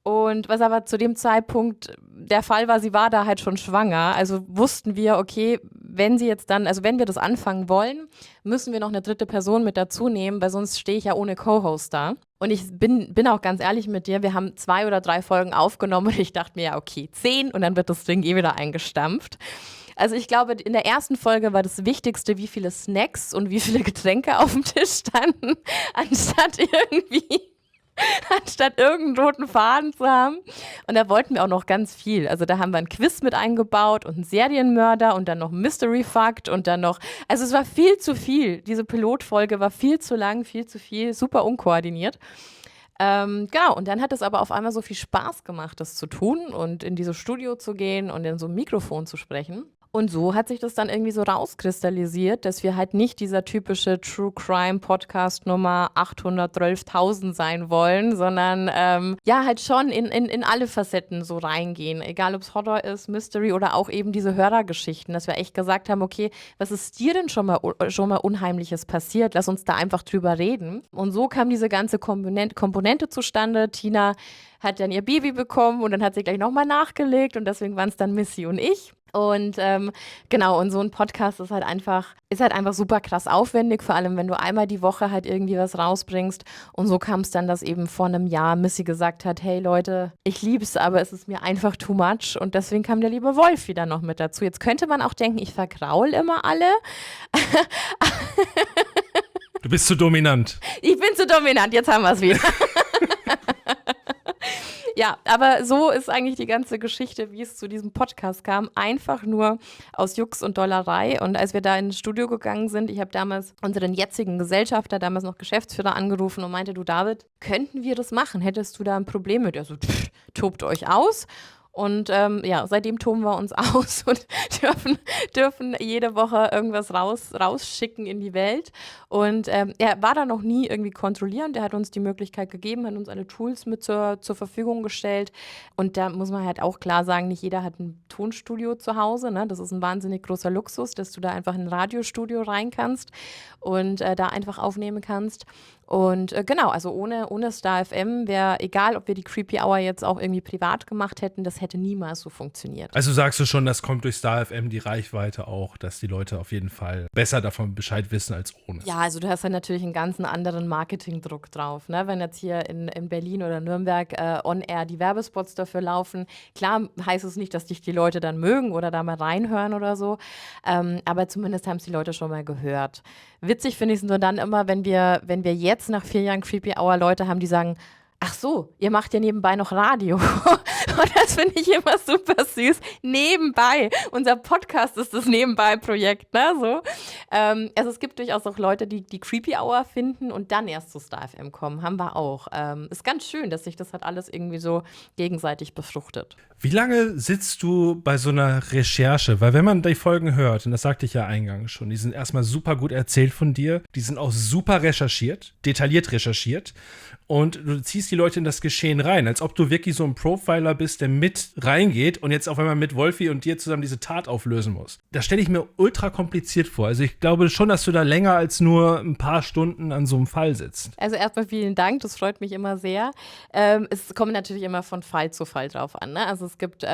Und was aber zu dem Zeitpunkt der Fall war, sie war da halt schon schwanger. Also wussten wir, okay, wenn wir das anfangen wollen, müssen wir noch eine dritte Person mit dazu nehmen, weil sonst stehe ich ja ohne Co-Host da. Und ich bin auch ganz ehrlich mit dir, wir haben 2 oder 3 Folgen aufgenommen und ich dachte mir, ja, okay, 10 und dann wird das Ding wieder eingestampft. Also ich glaube, in der ersten Folge war das Wichtigste, wie viele Snacks und wie viele Getränke auf dem Tisch standen, anstatt irgendeinen roten Faden zu haben. Und da wollten wir auch noch ganz viel. Also da haben wir ein Quiz mit eingebaut und einen Serienmörder und dann noch einen Mystery Fact und dann noch, also es war viel zu viel. Diese Pilotfolge war viel zu lang, viel zu viel, super unkoordiniert. Genau, und dann hat es aber auf einmal so viel Spaß gemacht, das zu tun und in dieses Studio zu gehen und in so ein Mikrofon zu sprechen. Und so hat sich das dann irgendwie so rauskristallisiert, dass wir halt nicht dieser typische True Crime Podcast Nummer 812.000 sein wollen, sondern halt schon in alle Facetten so reingehen. Egal, ob es Horror ist, Mystery oder auch eben diese Hörergeschichten, dass wir echt gesagt haben, okay, was ist dir denn schon mal Unheimliches passiert? Lass uns da einfach drüber reden. Und so kam diese ganze Komponente zustande. Tina hat dann ihr Baby bekommen und dann hat sie gleich nochmal nachgelegt und deswegen waren es dann Missy und ich. Und genau, und so ein Podcast ist halt einfach super krass aufwendig, vor allem wenn du einmal die Woche halt irgendwie was rausbringst. Und so kam es dann, dass eben vor einem Jahr Missy gesagt hat, hey Leute, ich lieb's, aber es ist mir einfach too much. Und deswegen kam der liebe Wolf wieder noch mit dazu. Jetzt könnte man auch denken, ich vergraul immer alle. Du bist zu dominant. Ich bin zu dominant, jetzt haben wir es wieder. Ja, aber so ist eigentlich die ganze Geschichte, wie es zu diesem Podcast kam. Einfach nur aus Jux und Dollerei. Und als wir da ins Studio gegangen sind, ich habe damals unseren jetzigen Gesellschafter, damals noch Geschäftsführer, angerufen und meinte, du David, könnten wir das machen? Hättest du da ein Problem mit? Er so, tobt euch aus. Und seitdem toben wir uns aus und dürfen jede Woche irgendwas rausschicken in die Welt. Und er war da noch nie irgendwie kontrollierend. Er hat uns die Möglichkeit gegeben, hat uns alle Tools mit zur Verfügung gestellt. Und da muss man halt auch klar sagen, nicht jeder hat ein Tonstudio zu Hause. Ne? Das ist ein wahnsinnig großer Luxus, dass du da einfach in ein Radiostudio rein kannst und da einfach aufnehmen kannst. Und genau, also ohne Star FM wäre, egal ob wir die Creepy Hour jetzt auch irgendwie privat gemacht hätten, das hätte niemals so funktioniert. Also sagst du schon, das kommt durch Star FM die Reichweite auch, dass die Leute auf jeden Fall besser davon Bescheid wissen als ohne. Ja, also du hast ja natürlich einen ganz anderen Marketingdruck drauf. Ne? Wenn jetzt hier in Berlin oder Nürnberg on-air die Werbespots dafür laufen, klar heißt es nicht, dass dich die Leute dann mögen oder da mal reinhören oder so, aber zumindest haben es die Leute schon mal gehört. Witzig finde ich es nur dann immer, wenn wir jetzt nach 4 Jahren Creepy Hour Leute haben, die sagen, Ach so, ihr macht ja nebenbei noch Radio. Und das finde ich immer super süß. Nebenbei. Unser Podcast ist das Nebenbei-Projekt, ne? So. Also es gibt durchaus auch Leute, die die Creepy Hour finden und dann erst zu Star FM kommen. Haben wir auch. Ist ganz schön, dass sich das halt alles irgendwie so gegenseitig befruchtet. Wie lange sitzt du bei so einer Recherche? Weil wenn man die Folgen hört, und das sagte ich ja eingangs schon, die sind erstmal super gut erzählt von dir, die sind auch super recherchiert, detailliert recherchiert und du ziehst die Leute in das Geschehen rein, als ob du wirklich so ein Profiler bist, der mit reingeht und jetzt auf einmal mit Wolfi und dir zusammen diese Tat auflösen muss. Das stelle ich mir ultra kompliziert vor. Also ich glaube schon, dass du da länger als nur ein paar Stunden an so einem Fall sitzt. Also erstmal vielen Dank, das freut mich immer sehr. Es kommt natürlich immer von Fall zu Fall drauf an, ne? Also es gibt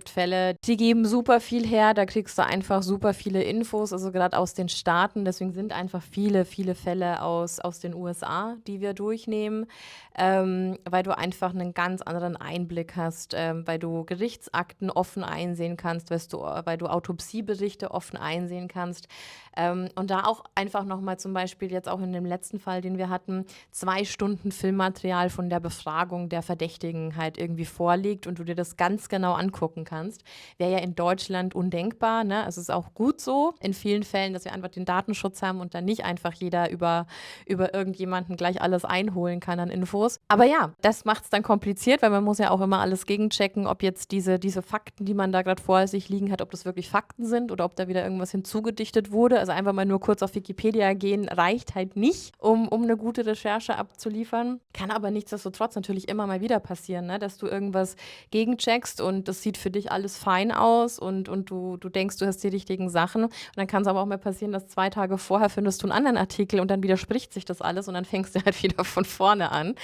Fälle, die geben super viel her, da kriegst du einfach super viele Infos, also gerade aus den Staaten. Deswegen sind einfach viele Fälle aus den USA, die wir durchnehmen, weil du einfach einen ganz anderen Einblick hast, weil du Gerichtsakten offen einsehen kannst, weil du Autopsieberichte offen einsehen kannst. Und da auch einfach nochmal zum Beispiel jetzt auch in dem letzten Fall, den wir hatten, 2 Stunden Filmmaterial von der Befragung der Verdächtigen halt irgendwie vorliegt und du dir das ganz genau angucken kannst. Wäre ja in Deutschland undenkbar, ne? Es ist auch gut so in vielen Fällen, dass wir einfach den Datenschutz haben und dann nicht einfach jeder über irgendjemanden gleich alles einholen kann an Infos. Aber ja, das macht es dann kompliziert, weil man muss ja auch immer alles gegenchecken, ob jetzt diese Fakten, die man da gerade vor sich liegen hat, ob das wirklich Fakten sind oder ob da wieder irgendwas hinzugedichtet wurde. Also einfach mal nur kurz auf Wikipedia gehen, reicht halt nicht, um eine gute Recherche abzuliefern. Kann aber nichtsdestotrotz natürlich immer mal wieder passieren, ne? Dass du irgendwas gegencheckst und das sieht für dich alles fein aus und du denkst, du hast die richtigen Sachen. Und dann kann es aber auch mal passieren, dass 2 Tage vorher findest du einen anderen Artikel und dann widerspricht sich das alles und dann fängst du halt wieder von vorne an.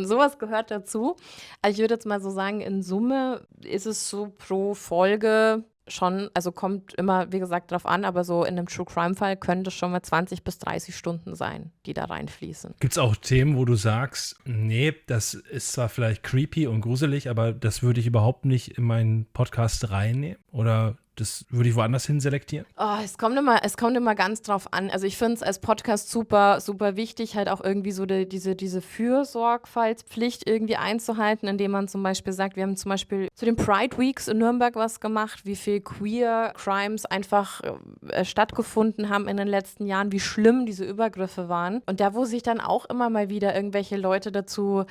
Sowas gehört dazu. Also ich würde jetzt mal so sagen, in Summe ist es so pro Folge schon, also kommt immer, wie gesagt, drauf an, aber so in einem True-Crime-Fall können das schon mal 20 bis 30 Stunden sein, die da reinfließen. Gibt es auch Themen, wo du sagst, nee, das ist zwar vielleicht creepy und gruselig, aber das würde ich überhaupt nicht in meinen Podcast reinnehmen? Oder das würde ich woanders hin selektieren? Oh, es kommt immer ganz drauf an. Also ich finde es als Podcast super, super wichtig, halt auch irgendwie so diese Fürsorgfaltspflicht irgendwie einzuhalten, indem man zum Beispiel sagt, wir haben zum Beispiel zu den Pride Weeks in Nürnberg was gemacht, wie viel Queer Crimes einfach stattgefunden haben in den letzten Jahren, wie schlimm diese Übergriffe waren. Und da, wo sich dann auch immer mal wieder irgendwelche Leute dazu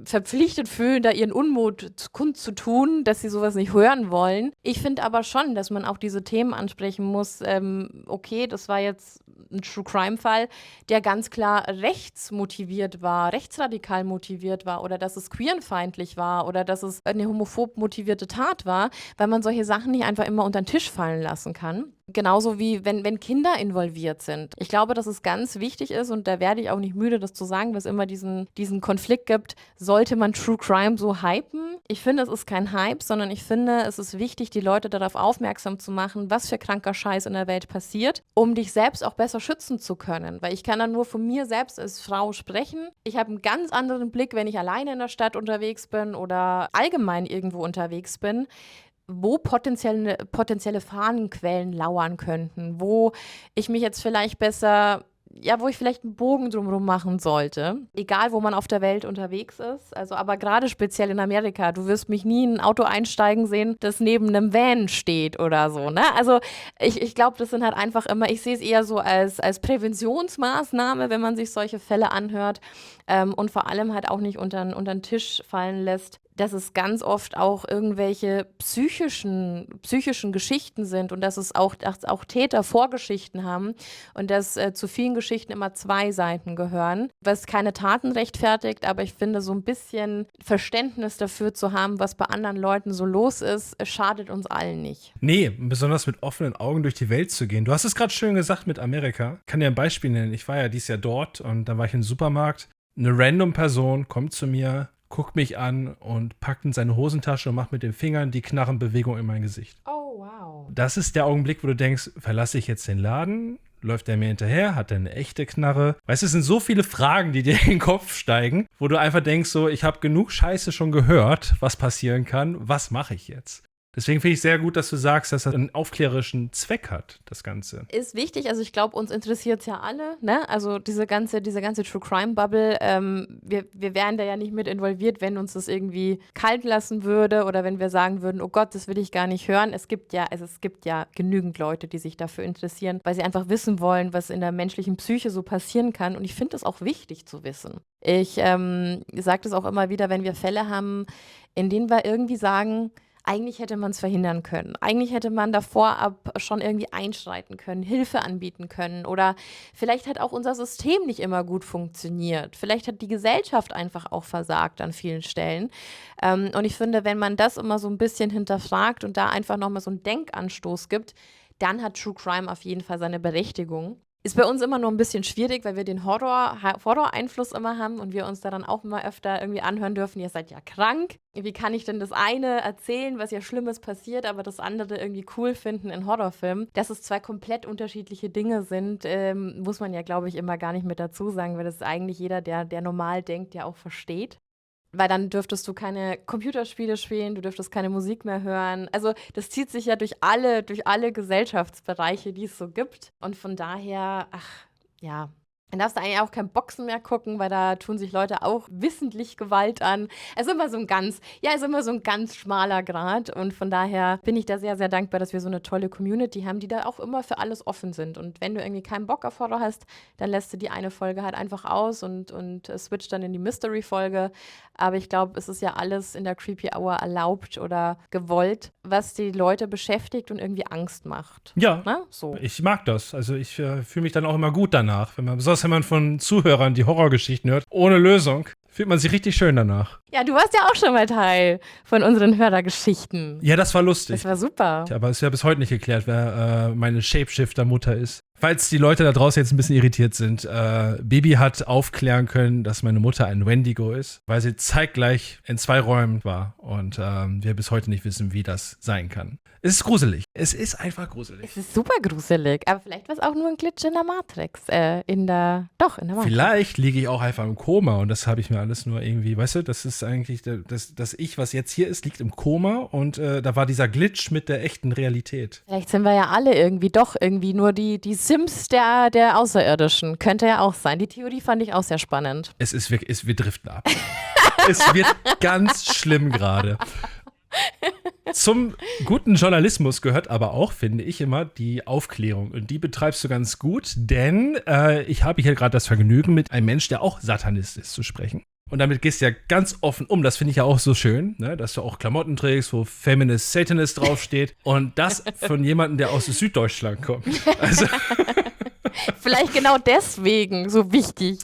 verpflichtet fühlen, da ihren Unmut kundzutun, dass sie sowas nicht hören wollen. Ich finde aber schon, dass man auch diese Themen ansprechen muss. Okay, das war jetzt ein True-Crime-Fall, der ganz klar rechtsmotiviert war, rechtsradikal motiviert war oder dass es queerenfeindlich war oder dass es eine homophob motivierte Tat war, weil man solche Sachen nicht einfach immer unter den Tisch fallen lassen kann. Genauso wie wenn Kinder involviert sind. Ich glaube, dass es ganz wichtig ist und da werde ich auch nicht müde, das zu sagen, dass es immer diesen Konflikt gibt, sollte man True Crime so hypen? Ich finde, es ist kein Hype, sondern ich finde, es ist wichtig, die Leute darauf aufmerksam zu machen, was für kranker Scheiß in der Welt passiert, um dich selbst auch besser schützen zu können. Weil ich kann dann nur von mir selbst als Frau sprechen. Ich habe einen ganz anderen Blick, wenn ich alleine in der Stadt unterwegs bin oder allgemein irgendwo unterwegs bin, wo potenzielle Fahnenquellen lauern könnten, wo ich mich jetzt vielleicht wo ich vielleicht einen Bogen drumherum machen sollte. Egal, wo man auf der Welt unterwegs ist. Also, aber gerade speziell in Amerika. Du wirst mich nie in ein Auto einsteigen sehen, das neben einem Van steht oder so, ne? Also, ich glaube, das sind halt einfach immer, ich sehe es eher so als Präventionsmaßnahme, wenn man sich solche Fälle anhört. Und vor allem halt auch nicht unter den Tisch fallen lässt, dass es ganz oft auch irgendwelche psychischen Geschichten sind und dass auch Täter Vorgeschichten haben und dass zu vielen Geschichten immer 2 Seiten gehören, was keine Taten rechtfertigt, aber ich finde, so ein bisschen Verständnis dafür zu haben, was bei anderen Leuten so los ist, schadet uns allen nicht. Nee, besonders mit offenen Augen durch die Welt zu gehen. Du hast es gerade schön gesagt mit Amerika. Ich kann dir ein Beispiel nennen. Ich war ja dieses Jahr dort und da war ich im Supermarkt. Eine random Person kommt zu mir, guckt mich an und packt in seine Hosentasche und macht mit den Fingern die Knarrenbewegung in mein Gesicht. Oh, wow. Das ist der Augenblick, wo du denkst, verlasse ich jetzt den Laden? Läuft er mir hinterher? Hat er eine echte Knarre? Weißt du, es sind so viele Fragen, die dir in den Kopf steigen, wo du einfach denkst, so, ich habe genug Scheiße schon gehört, was passieren kann. Was mache ich jetzt? Deswegen finde ich sehr gut, dass du sagst, dass das einen aufklärerischen Zweck hat, das Ganze. Ist wichtig, also ich glaube, uns interessiert es ja alle, ne? Also diese ganze True Crime Bubble, wir wären da ja nicht mit involviert, wenn uns das irgendwie kalt lassen würde oder wenn wir sagen würden, oh Gott, das will ich gar nicht hören. Es gibt ja genügend Leute, die sich dafür interessieren, weil sie einfach wissen wollen, was in der menschlichen Psyche so passieren kann. Und ich finde es auch wichtig zu wissen. Ich sage das auch immer wieder, wenn wir Fälle haben, in denen wir irgendwie sagen, eigentlich hätte man es verhindern können. Eigentlich hätte man davor ab schon irgendwie einschreiten können, Hilfe anbieten können. Oder vielleicht hat auch unser System nicht immer gut funktioniert. Vielleicht hat die Gesellschaft einfach auch versagt an vielen Stellen. Und ich finde, wenn man das immer so ein bisschen hinterfragt und da einfach nochmal so einen Denkanstoß gibt, dann hat True Crime auf jeden Fall seine Berechtigung. Ist bei uns immer nur ein bisschen schwierig, weil wir den Horror-Einfluss immer haben und wir uns da dann auch immer öfter irgendwie anhören dürfen, ihr seid ja krank. Wie kann ich denn das eine erzählen, was ja Schlimmes passiert, aber das andere irgendwie cool finden in Horrorfilmen? Dass es zwei komplett unterschiedliche Dinge sind, muss man ja, glaube ich, immer gar nicht mit dazu sagen, weil das eigentlich jeder, der normal denkt, ja auch versteht. Weil dann dürftest du keine Computerspiele spielen, du dürftest keine Musik mehr hören. Also das zieht sich ja durch alle Gesellschaftsbereiche, die es so gibt. Und von daher, ja, dann darfst du eigentlich auch kein Boxen mehr gucken, weil da tun sich Leute auch wissentlich Gewalt an. Es ist immer so ein ganz schmaler Grat. Und von daher bin ich da sehr, sehr dankbar, dass wir so eine tolle Community haben, die da auch immer für alles offen sind. Und wenn du irgendwie keinen Bock auf Horror hast, dann lässt du die eine Folge halt einfach aus und switcht dann in die Mystery-Folge. Aber ich glaube, es ist ja alles in der Creepy Hour erlaubt oder gewollt, was die Leute beschäftigt und irgendwie Angst macht. Ja, Na, so. ich mag das. Also ich fühle mich dann auch immer gut danach. Besonders wenn man von Zuhörern die Horrorgeschichten hört, ohne Lösung, fühlt man sich richtig schön danach. Ja, du warst ja auch schon mal Teil von unseren Hörergeschichten. Ja, das war lustig. Das war super. Aber es ist ja bis heute nicht geklärt, wer meine Shapeshifter-Mutter ist. Falls die Leute da draußen jetzt ein bisschen irritiert sind, Bibi hat aufklären können, dass meine Mutter ein Wendigo ist, weil sie zeitgleich in 2 Räumen war und wir bis heute nicht wissen, wie das sein kann. Es ist gruselig. Es ist einfach gruselig. Es ist super gruselig, aber vielleicht war es auch nur ein Glitch in der Matrix. In der Matrix. Vielleicht liege ich auch einfach im Koma und das habe ich mir alles nur irgendwie, weißt du, das ist eigentlich, das Ich, was jetzt hier ist, liegt im Koma und da war dieser Glitch mit der echten Realität. Vielleicht sind wir ja alle irgendwie nur die Sims der Außerirdischen. Könnte ja auch sein. Die Theorie fand ich auch sehr spannend. Wir driften ab. Es wird ganz schlimm gerade. Zum guten Journalismus gehört aber auch, finde ich, immer die Aufklärung. Und die betreibst du ganz gut, denn ich habe hier gerade das Vergnügen, mit einem Mensch, der auch Satanist ist, zu sprechen. Und damit gehst du ja ganz offen um. Das finde ich ja auch so schön, ne? Dass du auch Klamotten trägst, wo Feminist Satanist draufsteht. Und das von jemandem, der aus Süddeutschland kommt. Also vielleicht genau deswegen so wichtig.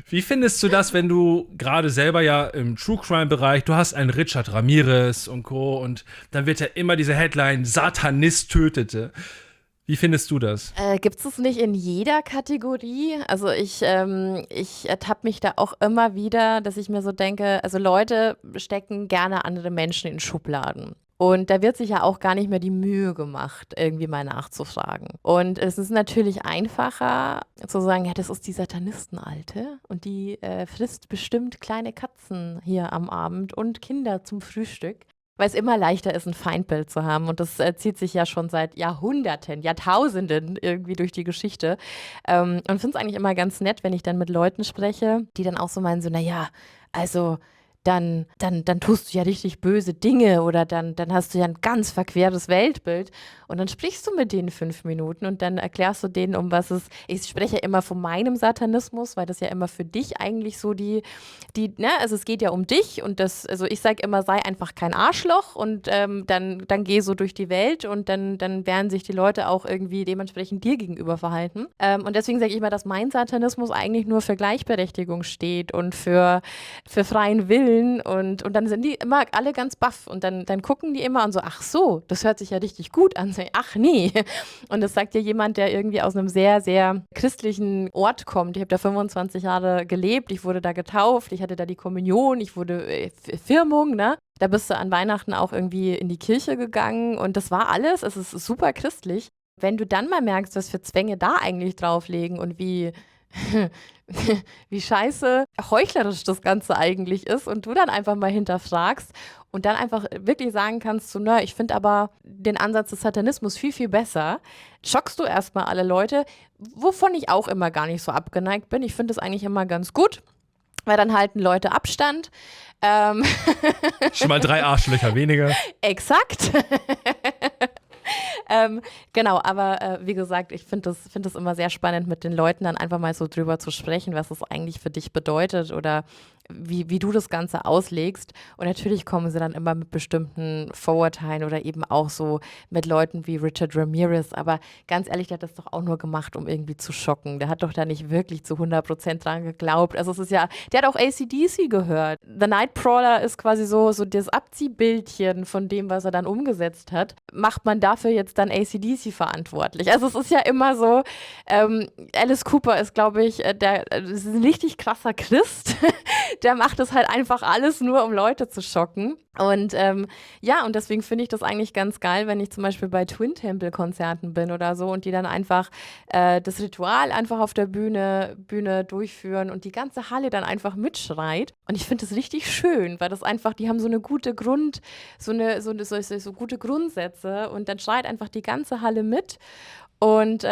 Wie findest du das, wenn du gerade selber ja im True-Crime-Bereich, du hast einen Richard Ramirez und Co. und dann wird ja immer diese Headline, Satanist tötete. Wie findest du das? Gibt es das nicht in jeder Kategorie? Also ich ertappe mich da auch immer wieder, dass ich mir so denke, also Leute stecken gerne andere Menschen in Schubladen. Und da wird sich ja auch gar nicht mehr die Mühe gemacht, irgendwie mal nachzufragen. Und es ist natürlich einfacher zu sagen, ja, das ist die Satanistenalte und die frisst bestimmt kleine Katzen hier am Abend und Kinder zum Frühstück. Weil es immer leichter ist, ein Feindbild zu haben. Und das zieht sich ja schon seit Jahrhunderten, Jahrtausenden irgendwie durch die Geschichte. Und finde es eigentlich immer ganz nett, wenn ich dann mit Leuten spreche, die dann auch so meinen, so, naja, also dann tust du ja richtig böse Dinge oder dann hast du ja ein ganz verqueres Weltbild. Und dann sprichst du mit denen 5 Minuten und dann erklärst du denen, um was es. Ich spreche ja immer von meinem Satanismus, weil das ja immer für dich eigentlich so also es geht ja um dich und also ich sage immer, sei einfach kein Arschloch und dann geh so durch die Welt und dann werden sich die Leute auch irgendwie dementsprechend dir gegenüber verhalten. Und deswegen sage ich immer, dass mein Satanismus eigentlich nur für Gleichberechtigung steht und für freien Willen. Und dann sind die immer alle ganz baff und dann gucken die immer und so, ach so, das hört sich ja richtig gut an. Ach nee. Und das sagt dir jemand, der irgendwie aus einem sehr, sehr christlichen Ort kommt. Ich habe da 25 Jahre gelebt, ich wurde da getauft, ich hatte da die Kommunion, ich wurde Firmung, ne? Da bist du an Weihnachten auch irgendwie in die Kirche gegangen und das war alles, es ist super christlich. Wenn du dann mal merkst, was für Zwänge da eigentlich drauflegen und wie wie scheiße heuchlerisch das Ganze eigentlich ist und du dann einfach mal hinterfragst und dann einfach wirklich sagen kannst, so, ich finde aber den Ansatz des Satanismus viel, viel besser, schockst du erstmal alle Leute, wovon ich auch immer gar nicht so abgeneigt bin. Ich finde es eigentlich immer ganz gut, weil dann halten Leute Abstand. Schon mal 3 Arschlöcher weniger. Exakt. Genau, aber wie gesagt, ich finde das immer sehr spannend, mit den Leuten dann einfach mal so drüber zu sprechen, was es eigentlich für dich bedeutet oder wie du das Ganze auslegst. Und natürlich kommen sie dann immer mit bestimmten Vorurteilen oder eben auch so mit Leuten wie Richard Ramirez. Aber ganz ehrlich, der hat das doch auch nur gemacht, um irgendwie zu schocken. Der hat doch da nicht wirklich zu 100% dran geglaubt. Also es ist ja, der hat auch AC/DC gehört. The Nightcrawler ist quasi so das Abziehbildchen von dem, was er dann umgesetzt hat. Macht man dafür jetzt dann AC/DC verantwortlich? Also es ist ja immer so, Alice Cooper ist, glaube ich, ist ein richtig krasser Christ. Der macht das halt einfach alles nur, um Leute zu schocken. Und und deswegen finde ich das eigentlich ganz geil, wenn ich zum Beispiel bei Twin Temple Konzerten bin oder so und die dann einfach das Ritual einfach auf der Bühne durchführen und die ganze Halle dann einfach mitschreit. Und ich finde das richtig schön, weil das einfach, die haben so eine gute so gute Grundsätze und dann schreit einfach die ganze Halle mit. Und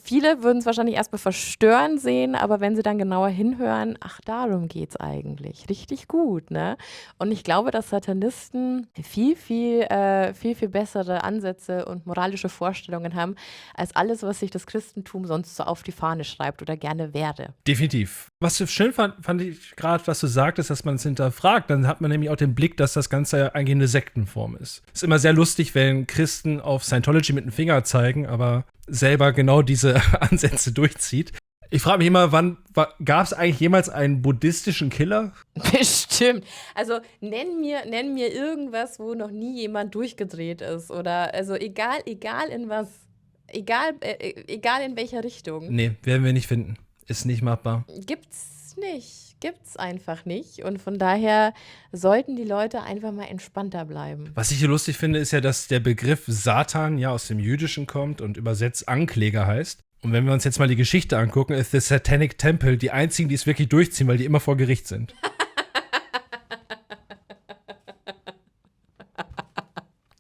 viele würden es wahrscheinlich erstmal verstörend sehen, aber wenn sie dann genauer hinhören, ach, darum geht's eigentlich. Richtig gut, ne? Und ich glaube, dass Satanisten viel, viel bessere Ansätze und moralische Vorstellungen haben, als alles, was sich das Christentum sonst so auf die Fahne schreibt oder gerne wäre. Definitiv. Was ich schön fand ich gerade, was du sagtest, dass man es hinterfragt. Dann hat man nämlich auch den Blick, dass das Ganze ja eigentlich eine Sektenform ist. Ist immer sehr lustig, wenn Christen auf Scientology mit dem Finger zeigen, aber selber genau diese Ansätze durchzieht. Ich frage mich immer, gab es eigentlich jemals einen buddhistischen Killer? Bestimmt. Also nenn mir irgendwas, wo noch nie jemand durchgedreht ist. Oder also egal in was. Egal in welcher Richtung. Nee, werden wir nicht finden. Ist nicht machbar. Gibt's nicht. Gibt's einfach nicht. Und von daher sollten die Leute einfach mal entspannter bleiben. Was ich hier lustig finde, ist ja, dass der Begriff Satan ja aus dem Jüdischen kommt und übersetzt Ankläger heißt. Und wenn wir uns jetzt mal die Geschichte angucken, ist The Satanic Temple die einzigen, die es wirklich durchziehen, weil die immer vor Gericht sind.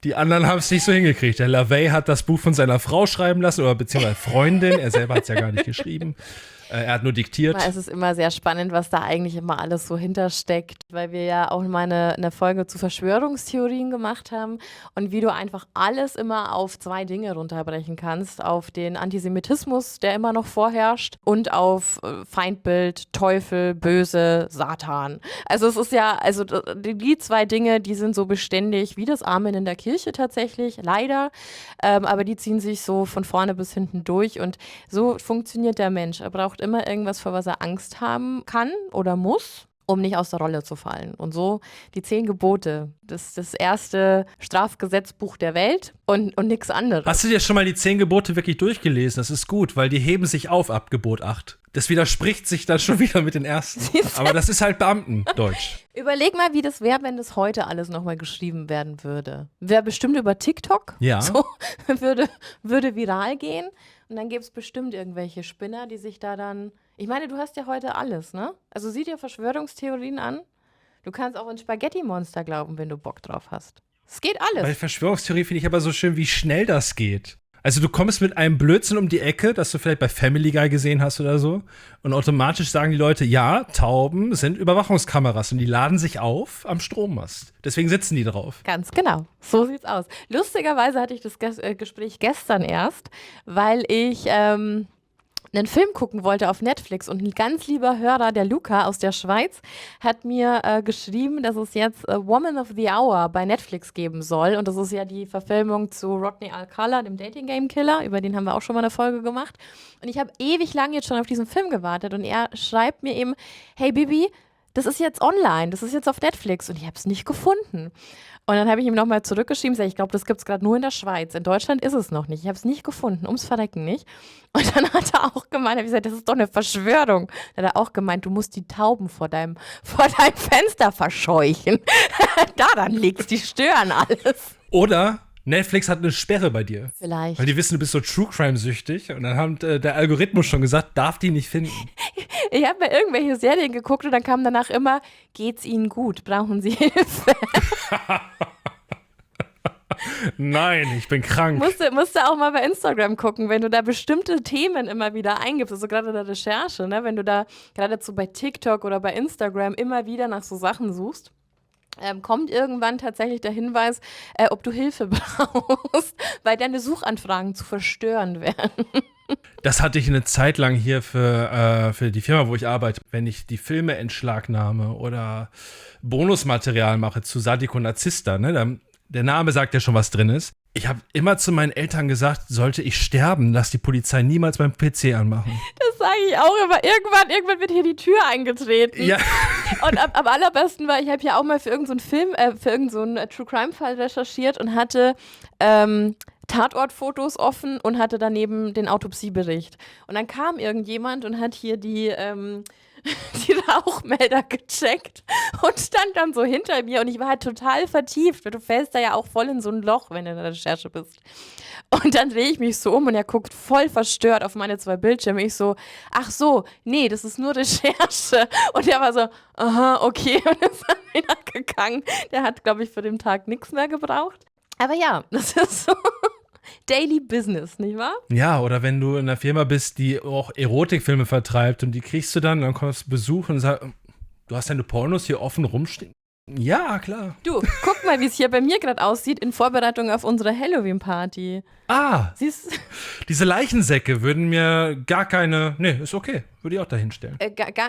Die anderen haben es nicht so hingekriegt. Der LaVey hat das Buch von seiner Frau schreiben lassen oder beziehungsweise Freundin. Er selber hat es ja gar nicht geschrieben. Er hat nur diktiert. Es ist immer sehr spannend, was da eigentlich immer alles so hintersteckt, weil wir ja auch mal eine Folge zu Verschwörungstheorien gemacht haben und wie du einfach alles immer auf 2 Dinge runterbrechen kannst. Auf den Antisemitismus, der immer noch vorherrscht und auf Feindbild, Teufel, Böse, Satan. Also es ist ja, also die 2 Dinge, die sind so beständig wie das Amen in der Kirche tatsächlich, leider. Aber die ziehen sich so von vorne bis hinten durch und so funktioniert der Mensch. Er braucht immer irgendwas, vor was er Angst haben kann oder muss, um nicht aus der Rolle zu fallen. Und so die 10 Gebote, das erste Strafgesetzbuch der Welt und nichts anderes. Hast du dir schon mal die 10 Gebote wirklich durchgelesen? Das ist gut, weil die heben sich auf ab Gebot 8. Das widerspricht sich dann schon wieder mit den ersten. Aber das ist halt Beamtendeutsch. Überleg mal, wie das wäre, wenn das heute alles nochmal geschrieben werden würde. Wäre bestimmt über TikTok. Ja. So, würde viral gehen. Und dann gäbe es bestimmt irgendwelche Spinner, die sich da dann. Ich meine, du hast ja heute alles, ne? Also sieh dir Verschwörungstheorien an. Du kannst auch in Spaghetti-Monster glauben, wenn du Bock drauf hast. Es geht alles. Bei Verschwörungstheorie finde ich aber so schön, wie schnell das geht. Also du kommst mit einem Blödsinn um die Ecke, das du vielleicht bei Family Guy gesehen hast oder so. Und automatisch sagen die Leute, ja, Tauben sind Überwachungskameras und die laden sich auf am Strommast. Deswegen sitzen die drauf. Ganz genau, so sieht's aus. Lustigerweise hatte ich das Gespräch gestern erst, weil ich einen Film gucken wollte auf Netflix und ein ganz lieber Hörer, der Luca aus der Schweiz, hat mir geschrieben, dass es jetzt Woman of the Hour bei Netflix geben soll und das ist ja die Verfilmung zu Rodney Alcala, dem Dating-Game-Killer, über den haben wir auch schon mal eine Folge gemacht und ich habe ewig lang jetzt schon auf diesen Film gewartet und er schreibt mir eben, hey Bibi, das ist jetzt online, das ist jetzt auf Netflix und ich habe es nicht gefunden. Und dann habe ich ihm nochmal zurückgeschrieben, ich glaube, das gibt es gerade nur in der Schweiz. In Deutschland ist es noch nicht. Ich habe es nicht gefunden, ums Verrecken nicht. Und dann hat er auch gemeint, habe ich gesagt, das ist doch eine Verschwörung. Dann hat er auch gemeint, du musst die Tauben vor deinem Fenster verscheuchen. Daran liegt's, die stören alles. Oder Netflix hat eine Sperre bei dir. Vielleicht. Weil die wissen, du bist so True-Crime-süchtig. Und dann hat der Algorithmus schon gesagt, darf die nicht finden. Ich habe mal irgendwelche Serien geguckt und dann kam danach immer, geht's Ihnen gut? Brauchen Sie Hilfe? Nein, ich bin krank. Musst du auch mal bei Instagram gucken, wenn du da bestimmte Themen immer wieder eingibst, also gerade in der Recherche, ne? Wenn du da geradezu bei TikTok oder bei Instagram immer wieder nach so Sachen suchst. Kommt irgendwann tatsächlich der Hinweis, ob du Hilfe brauchst, weil deine Suchanfragen zu verstören werden. Das hatte ich eine Zeit lang hier für die Firma, wo ich arbeite. Wenn ich die Filme entschlagnahme oder Bonusmaterial mache zu Sadiko Narzissta, ne, dann, der Name sagt ja schon, was drin ist. Ich habe immer zu meinen Eltern gesagt, sollte ich sterben, lass die Polizei niemals meinen PC anmachen. Das sage ich auch immer. Irgendwann wird hier die Tür eingetreten. Ja. Und am allerbesten war, ich habe ja auch mal für irgendeinen Film, für irgendeinen True-Crime-Fall recherchiert und hatte Tatortfotos offen und hatte daneben den Autopsiebericht. Und dann kam irgendjemand und hat hier die Rauchmelder gecheckt und stand dann so hinter mir und ich war halt total vertieft, weil du fällst da ja auch voll in so ein Loch, wenn du in der Recherche bist. Und dann drehe ich mich so um und er guckt voll verstört auf meine 2 Bildschirme. Ich so, ach so, nee, das ist nur Recherche. Und er war so, aha, okay, und ist dann wieder gegangen. Der hat, glaube ich, für den Tag nichts mehr gebraucht. Aber ja, das ist so Daily Business, nicht wahr? Ja, oder wenn du in einer Firma bist, die auch Erotikfilme vertreibt und die kriegst du dann kommst du Besuch und sagst, du hast deine Pornos hier offen rumstehen. Ja, klar. Du, guck mal, wie es hier bei mir gerade aussieht in Vorbereitung auf unsere Halloween-Party. Ah, Siehst du? diese Leichensäcke würden mir gar keine, nee, ist okay, würde ich auch dahin stellen.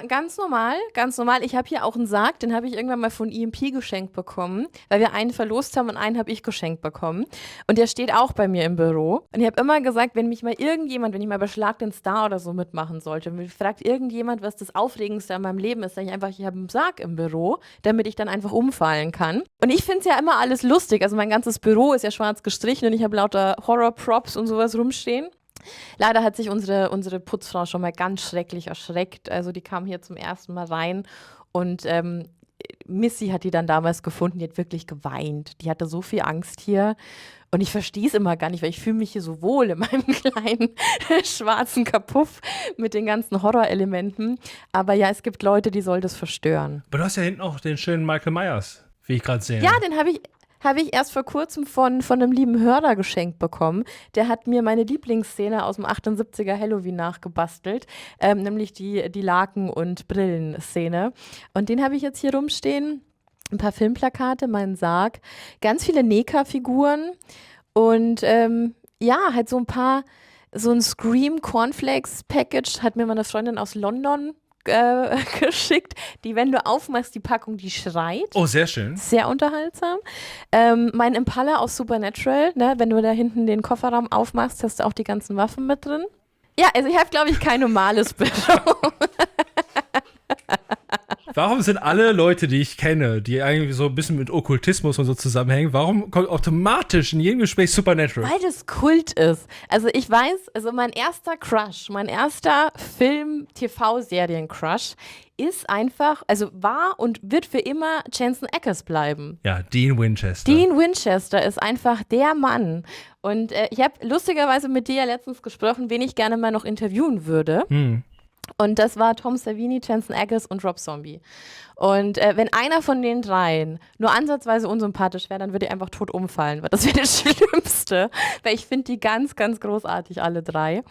Ganz normal, ganz normal. Ich habe hier auch einen Sarg, den habe ich irgendwann mal von EMP geschenkt bekommen, weil wir einen verlost haben und einen habe ich geschenkt bekommen. Und der steht auch bei mir im Büro. Und ich habe immer gesagt, wenn mich mal irgendjemand, wenn ich mal bei Schlag den Star oder so mitmachen sollte, und mich fragt irgendjemand, was das Aufregendste an meinem Leben ist, sage ich einfach, ich habe einen Sarg im Büro, damit ich dann einfach umfallen kann. Und ich finde es ja immer alles lustig. Also mein ganzes Büro ist ja schwarz gestrichen und ich habe lauter Horror-Props und sowas rumstehen. Leider hat sich unsere Putzfrau schon mal ganz schrecklich erschreckt. Also die kam hier zum ersten Mal rein und Missy hat die dann damals gefunden, die hat wirklich geweint. Die hatte so viel Angst hier und ich verstehe es immer gar nicht, weil ich fühle mich hier so wohl in meinem kleinen schwarzen Kapuff mit den ganzen Horrorelementen. Aber ja, es gibt Leute, die soll das verstören. Aber du hast ja hinten auch den schönen Michael Myers, wie ich gerade sehe. Ja, den habe ich erst vor kurzem von einem lieben Hörer geschenkt bekommen. Der hat mir meine Lieblingsszene aus dem 78er Halloween nachgebastelt, nämlich die Laken- und Brillen-Szene. Und den habe ich jetzt hier rumstehen. Ein paar Filmplakate, meinen Sarg, ganz viele Neka-Figuren und ja, halt so ein Scream Cornflakes Package hat mir meine Freundin aus London geschickt, die, wenn du aufmachst, die Packung, die schreit. Oh, sehr schön. Sehr unterhaltsam. Mein Impala aus Supernatural, ne, wenn du da hinten den Kofferraum aufmachst, hast du auch die ganzen Waffen mit drin. Ja, also ich habe, glaube ich, kein normales Büro. Warum sind alle Leute, die ich kenne, die eigentlich so ein bisschen mit Okkultismus und so zusammenhängen, warum kommt automatisch in jedem Gespräch Supernatural? Weil das Kult ist. Also ich weiß, also mein erster Crush, mein erster Film-TV-Serien-Crush ist einfach, also war und wird für immer Jensen Ackles bleiben. Ja, Dean Winchester. Dean Winchester ist einfach der Mann. Und ich habe lustigerweise mit dir ja letztens gesprochen, wen ich gerne mal noch interviewen würde. Und das war Tom Savini, Jensen Ackles und Rob Zombie. Und wenn einer von den dreien nur ansatzweise unsympathisch wäre, dann würde ich einfach tot umfallen. Weil das wäre das Schlimmste. Weil ich finde die ganz, ganz großartig, alle drei.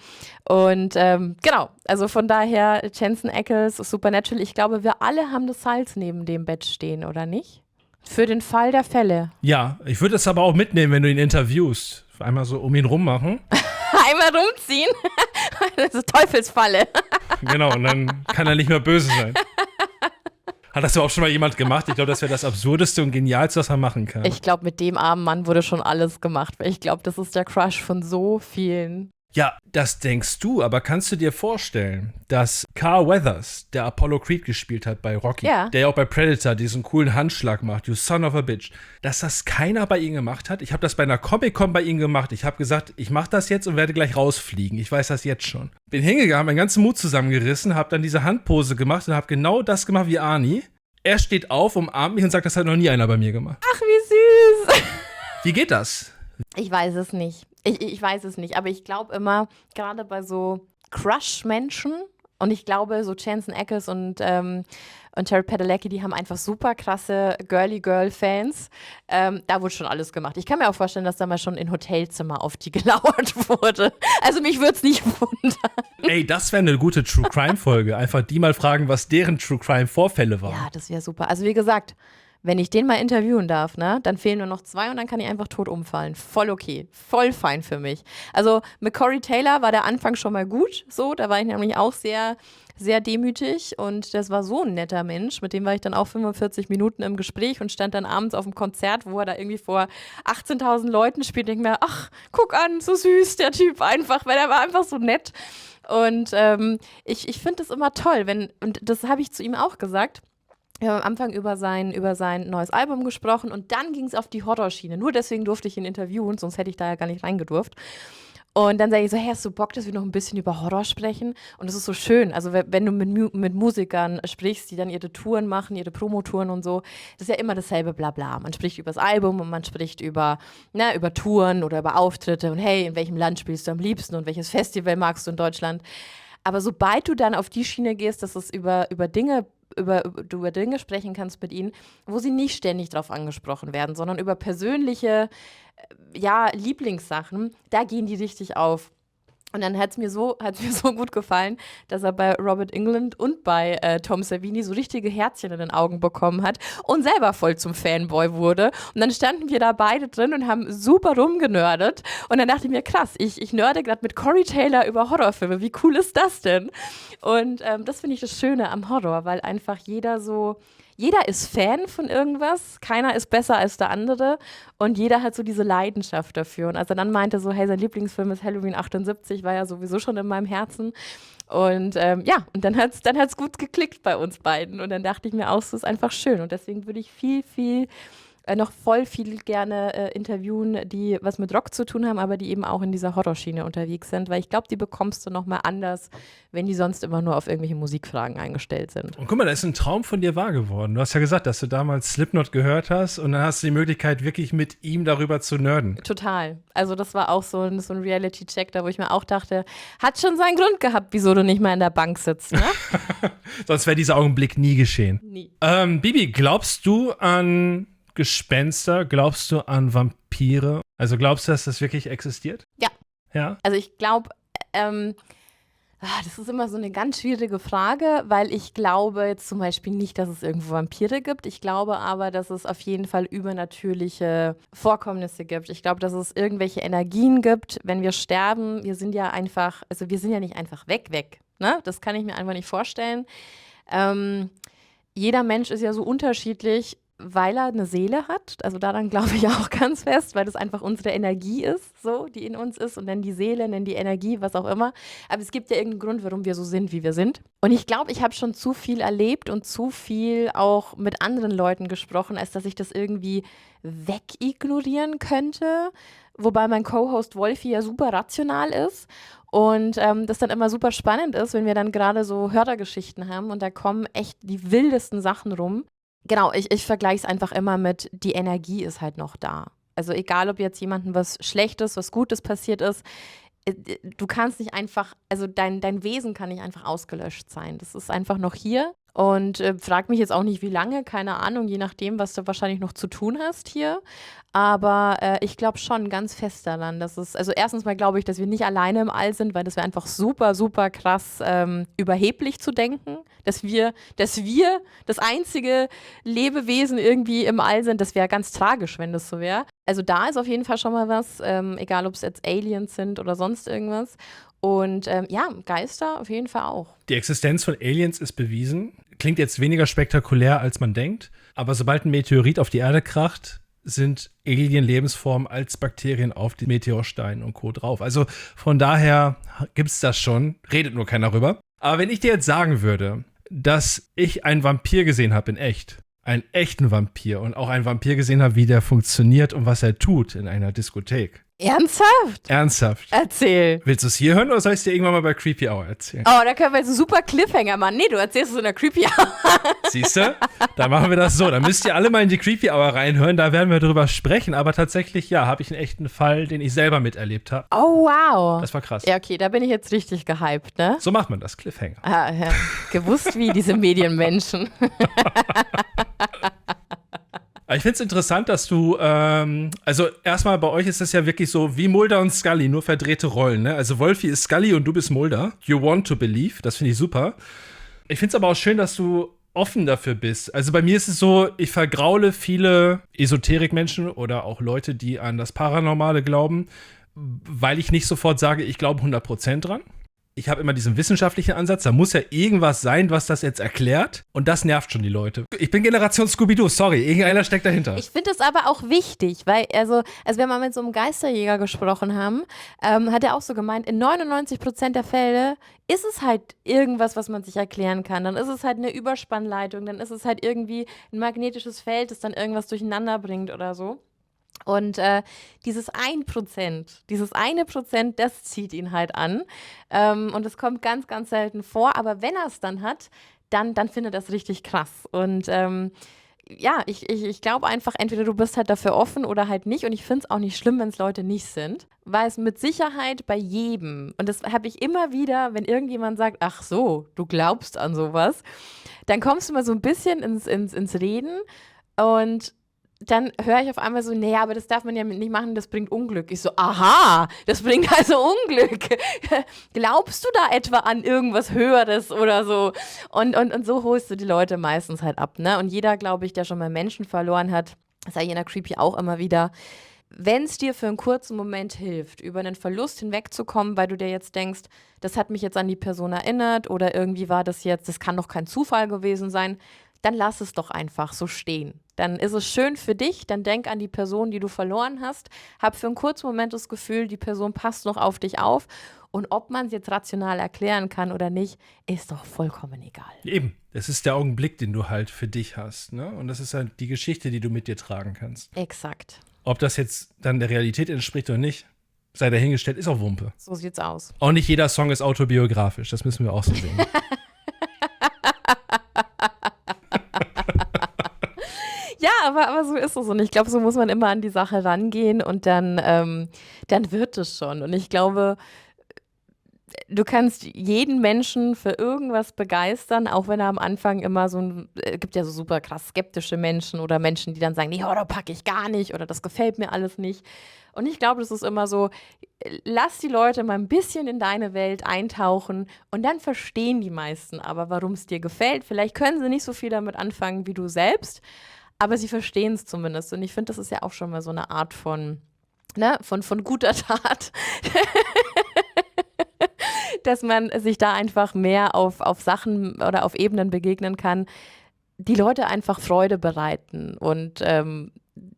Und genau, also von daher Jensen Ackles, Supernatural. Ich glaube, wir alle haben das Salz neben dem Bett stehen, oder nicht? Für den Fall der Fälle. Ja, ich würde es aber auch mitnehmen, wenn du ihn interviewst. Einmal so um ihn rummachen. Einmal rumziehen. Das ist Teufelsfalle. Genau, und dann kann er nicht mehr böse sein. Hat das überhaupt schon mal jemand gemacht? Ich glaube, das wäre das Absurdeste und Genialste, was man machen kann. Ich glaube, mit dem armen Mann wurde schon alles gemacht. Weil ich glaube, das ist der Crush von so vielen. Ja, das denkst du, aber kannst du dir vorstellen, dass Carl Weathers, der Apollo Creed gespielt hat bei Rocky, der ja auch bei Predator diesen coolen Handschlag macht, you son of a bitch, dass das keiner bei ihm gemacht hat? Ich habe das bei einer Comic-Con bei ihm gemacht. Ich habe gesagt, ich mache das jetzt und werde gleich rausfliegen. Ich weiß das jetzt schon. Bin hingegangen, meinen ganzen Mut zusammengerissen, habe dann diese Handpose gemacht und habe genau das gemacht wie Arnie. Er steht auf, umarmt mich und sagt, das hat noch nie einer bei mir gemacht. Ach, wie süß. Wie geht das? Ich weiß es nicht. Ich weiß es nicht, aber ich glaube immer, gerade bei so Crush-Menschen, und ich glaube, so Jensen Ackles und Jared Padalecki, die haben einfach super krasse Girly-Girl-Fans. Da wurde schon alles gemacht. Ich kann mir auch vorstellen, dass da mal schon in Hotelzimmer auf die gelauert wurde. Also mich würde es nicht wundern. Ey, das wäre eine gute True-Crime-Folge. Einfach die mal fragen, was deren True-Crime-Vorfälle waren. Ja, das wäre super. Also wie gesagt, wenn ich den mal interviewen darf, ne, dann fehlen nur noch 2 und dann kann ich einfach tot umfallen. Voll okay. Voll fein für mich. Also mit Corey Taylor war der Anfang schon mal gut. So, da war ich nämlich auch sehr, sehr demütig und das war so ein netter Mensch. Mit dem war ich dann auch 45 Minuten im Gespräch und stand dann abends auf dem Konzert, wo er da irgendwie vor 18.000 Leuten spielt. Denke mir, ach, guck an, so süß der Typ einfach, weil er war einfach so nett. Und ich finde das immer toll, und das habe ich zu ihm auch gesagt. Wir haben am Anfang über sein neues Album gesprochen und dann ging es auf die Horrorschiene. Nur deswegen durfte ich ihn interviewen, sonst hätte ich da ja gar nicht reingedurft. Und dann sage ich so, hey, hast du Bock, dass wir noch ein bisschen über Horror sprechen? Und das ist so schön. Also wenn du mit Musikern sprichst, die dann ihre Touren machen, ihre Promotouren und so, das ist ja immer dasselbe Blabla. Man spricht über das Album und man spricht über Touren oder über Auftritte und hey, in welchem Land spielst du am liebsten und welches Festival magst du in Deutschland? Aber sobald du dann auf die Schiene gehst, dass es über Dinge sprechen kannst mit ihnen, wo sie nicht ständig drauf angesprochen werden, sondern über persönliche, Lieblingssachen, da gehen die richtig auf. Und dann hat's mir so gut gefallen, dass er bei Robert Englund und bei Tom Savini so richtige Herzchen in den Augen bekommen hat und selber voll zum Fanboy wurde. Und dann standen wir da beide drin und haben super rumgenördet. Und dann dachte ich mir, krass, ich nörde gerade mit Corey Taylor über Horrorfilme. Wie cool ist das denn? Und das finde ich das Schöne am Horror, weil einfach jeder ist Fan von irgendwas, keiner ist besser als der andere und jeder hat so diese Leidenschaft dafür. Und als er dann meinte so, hey, sein Lieblingsfilm ist Halloween 78, war ja sowieso schon in meinem Herzen. Und und dann hat's gut geklickt bei uns beiden. Und dann dachte ich mir auch, so ist einfach schön. Und deswegen würde ich noch voll viel gerne interviewen, die was mit Rock zu tun haben, aber die eben auch in dieser Horrorschiene unterwegs sind, weil ich glaube, die bekommst du noch mal anders, wenn die sonst immer nur auf irgendwelche Musikfragen eingestellt sind. Und guck mal, da ist ein Traum von dir wahr geworden. Du hast ja gesagt, dass du damals Slipknot gehört hast und dann hast du die Möglichkeit, wirklich mit ihm darüber zu nerden. Total. Also das war auch so ein Reality-Check, da wo ich mir auch dachte, hat schon seinen Grund gehabt, wieso du nicht mal in der Bank sitzt, ne? Sonst wäre dieser Augenblick nie geschehen. Nie. Bibi, glaubst du an Gespenster? Glaubst du an Vampire? Also glaubst du, dass das wirklich existiert? Ja. Ja? Also ich glaube, das ist immer so eine ganz schwierige Frage, weil ich glaube jetzt zum Beispiel nicht, dass es irgendwo Vampire gibt. Ich glaube aber, dass es auf jeden Fall übernatürliche Vorkommnisse gibt. Ich glaube, dass es irgendwelche Energien gibt, wenn wir sterben. Wir sind ja nicht einfach weg, ne? Das kann ich mir einfach nicht vorstellen. Jeder Mensch ist ja so unterschiedlich, weil er eine Seele hat. Also daran glaube ich auch ganz fest, weil das einfach unsere Energie ist, so, die in uns ist. Und dann die Seele, dann die Energie, was auch immer. Aber es gibt ja irgendeinen Grund, warum wir so sind, wie wir sind. Und ich glaube, ich habe schon zu viel erlebt und zu viel auch mit anderen Leuten gesprochen, als dass ich das irgendwie wegignorieren könnte. Wobei mein Co-Host Wolfi ja super rational ist. Und das dann immer super spannend ist, wenn wir dann gerade so Hörergeschichten haben und da kommen echt die wildesten Sachen rum. Genau, ich vergleiche es einfach immer mit, die Energie ist halt noch da. Also egal, ob jetzt jemandem was Schlechtes, was Gutes passiert ist, du kannst nicht einfach, also dein Wesen kann nicht einfach ausgelöscht sein. Das ist einfach noch hier. Und frag mich jetzt auch nicht, wie lange, keine Ahnung, je nachdem, was du wahrscheinlich noch zu tun hast hier. Aber ich glaube schon ganz fest daran, dass also erstens mal glaube ich, dass wir nicht alleine im All sind, weil das wäre einfach super, super krass überheblich zu denken, dass wir das einzige Lebewesen irgendwie im All sind. Das wäre ganz tragisch, wenn das so wäre. Also da ist auf jeden Fall schon mal was, egal ob es jetzt Aliens sind oder sonst irgendwas. Und Geister auf jeden Fall auch. Die Existenz von Aliens ist bewiesen. Klingt jetzt weniger spektakulär, als man denkt. Aber sobald ein Meteorit auf die Erde kracht, sind Alien-Lebensformen als Bakterien auf die Meteorsteine und Co. drauf. Also von daher gibt's das schon. Redet nur keiner darüber. Aber wenn ich dir jetzt sagen würde, dass ich einen Vampir gesehen habe in echt, einen echten Vampir und auch einen Vampir gesehen habe, wie der funktioniert und was er tut in einer Diskothek, Ernsthaft? Ernsthaft. Erzähl. Willst du es hier hören oder soll ich es dir irgendwann mal bei Creepy Hour erzählen? Oh, da können wir jetzt einen super Cliffhanger machen. Nee, du erzählst es in der Creepy Hour. Siehst du? Dann machen wir das so. Dann müsst ihr alle mal in die Creepy Hour reinhören. Da werden wir drüber sprechen. Aber tatsächlich, ja, habe ich einen echten Fall, den ich selber miterlebt habe. Oh, wow. Das war krass. Ja, okay, da bin ich jetzt richtig gehypt, ne? So macht man das, Cliffhanger. Ah, ja. Gewusst wie diese Medienmenschen. Ich finde es interessant, dass du, also erstmal bei euch ist das ja wirklich so wie Mulder und Scully, nur verdrehte Rollen, ne? Also Wolfi ist Scully und du bist Mulder. You want to believe, das finde ich super. Ich finde es aber auch schön, dass du offen dafür bist. Also bei mir ist es so, ich vergraule viele Esoterikmenschen oder auch Leute, die an das Paranormale glauben, weil ich nicht sofort sage, ich glaube 100% dran. Ich habe immer diesen wissenschaftlichen Ansatz, da muss ja irgendwas sein, was das jetzt erklärt. Und das nervt schon die Leute. Ich bin Generation Scooby-Doo, sorry, irgendeiner steckt dahinter. Ich finde es aber auch wichtig, weil, also wenn wir mal mit so einem Geisterjäger gesprochen haben, hat er auch so gemeint, in 99% der Fälle ist es halt irgendwas, was man sich erklären kann. Dann ist es halt eine Überspannleitung, dann ist es halt irgendwie ein magnetisches Feld, das dann irgendwas durcheinander bringt oder so. Und dieses 1%, das zieht ihn halt an. Und es kommt ganz, ganz selten vor. Aber wenn er es dann hat, dann findet er das richtig krass. Und ja, ich glaube einfach, entweder du bist halt dafür offen oder halt nicht. Und ich finde es auch nicht schlimm, wenn es Leute nicht sind. Weil es mit Sicherheit bei jedem, und das habe ich immer wieder, wenn irgendjemand sagt, ach so, du glaubst an sowas, dann kommst du mal so ein bisschen ins Reden und dann höre ich auf einmal so, nee, aber das darf man ja nicht machen, das bringt Unglück. Ich so, aha, das bringt also Unglück. Glaubst du da etwa an irgendwas Höheres oder so? Und so holst du die Leute meistens halt ab, ne? Und jeder, glaube ich, der schon mal Menschen verloren hat, das sage ich in der Creepy auch immer wieder, wenn es dir für einen kurzen Moment hilft, über einen Verlust hinwegzukommen, weil du dir jetzt denkst, das hat mich jetzt an die Person erinnert oder irgendwie war das jetzt, das kann doch kein Zufall gewesen sein, dann lass es doch einfach so stehen. Dann ist es schön für dich, dann denk an die Person, die du verloren hast, hab für einen kurzen Moment das Gefühl, die Person passt noch auf dich auf und ob man es jetzt rational erklären kann oder nicht, ist doch vollkommen egal. Eben, das ist der Augenblick, den du halt für dich hast, ne? Und das ist halt die Geschichte, die du mit dir tragen kannst. Exakt. Ob das jetzt dann der Realität entspricht oder nicht, sei dahingestellt, ist auch Wumpe. So sieht's aus. Auch nicht jeder Song ist autobiografisch, das müssen wir auch so sehen. Ja, aber so ist es. Und ich glaube, so muss man immer an die Sache rangehen und dann wird es schon. Und ich glaube, du kannst jeden Menschen für irgendwas begeistern, auch wenn er am Anfang immer gibt ja so super krass skeptische Menschen oder Menschen, die dann sagen, nee, da packe ich gar nicht oder das gefällt mir alles nicht. Und ich glaube, das ist immer so, lass die Leute mal ein bisschen in deine Welt eintauchen und dann verstehen die meisten aber, warum es dir gefällt. Vielleicht können sie nicht so viel damit anfangen wie du selbst, aber sie verstehen es zumindest. Und ich finde, das ist ja auch schon mal so eine Art von guter Tat. Dass man sich da einfach mehr auf Sachen oder auf Ebenen begegnen kann, die Leute einfach Freude bereiten. Und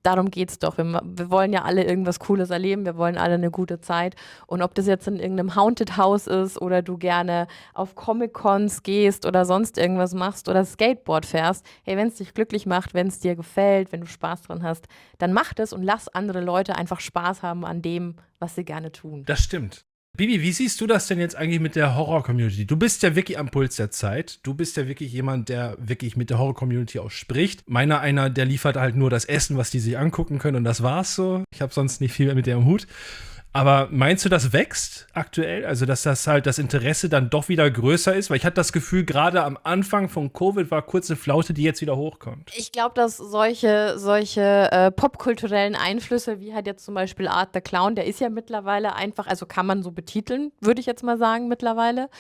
darum geht es doch. Wir wollen ja alle irgendwas Cooles erleben, wir wollen alle eine gute Zeit. Und ob das jetzt in irgendeinem Haunted House ist oder du gerne auf Comic-Cons gehst oder sonst irgendwas machst oder Skateboard fährst, hey, wenn es dich glücklich macht, wenn es dir gefällt, wenn du Spaß dran hast, dann mach das und lass andere Leute einfach Spaß haben an dem, was sie gerne tun. Das stimmt. Bibi, wie siehst du das denn jetzt eigentlich mit der Horror-Community? Du bist ja wirklich am Puls der Zeit. Du bist ja wirklich jemand, der wirklich mit der Horror-Community auch spricht. Einer, der liefert halt nur das Essen, was die sich angucken können und das war's so. Ich habe sonst nicht viel mit der im Hut. Aber meinst du, das wächst aktuell? Also, dass das halt das Interesse dann doch wieder größer ist? Weil ich hatte das Gefühl, gerade am Anfang von Covid war kurze Flaute, die jetzt wieder hochkommt. Ich glaube, dass solche popkulturellen Einflüsse, wie halt jetzt zum Beispiel Art the Clown, der ist ja mittlerweile einfach, also kann man so betiteln, würde ich jetzt mal sagen, mittlerweile.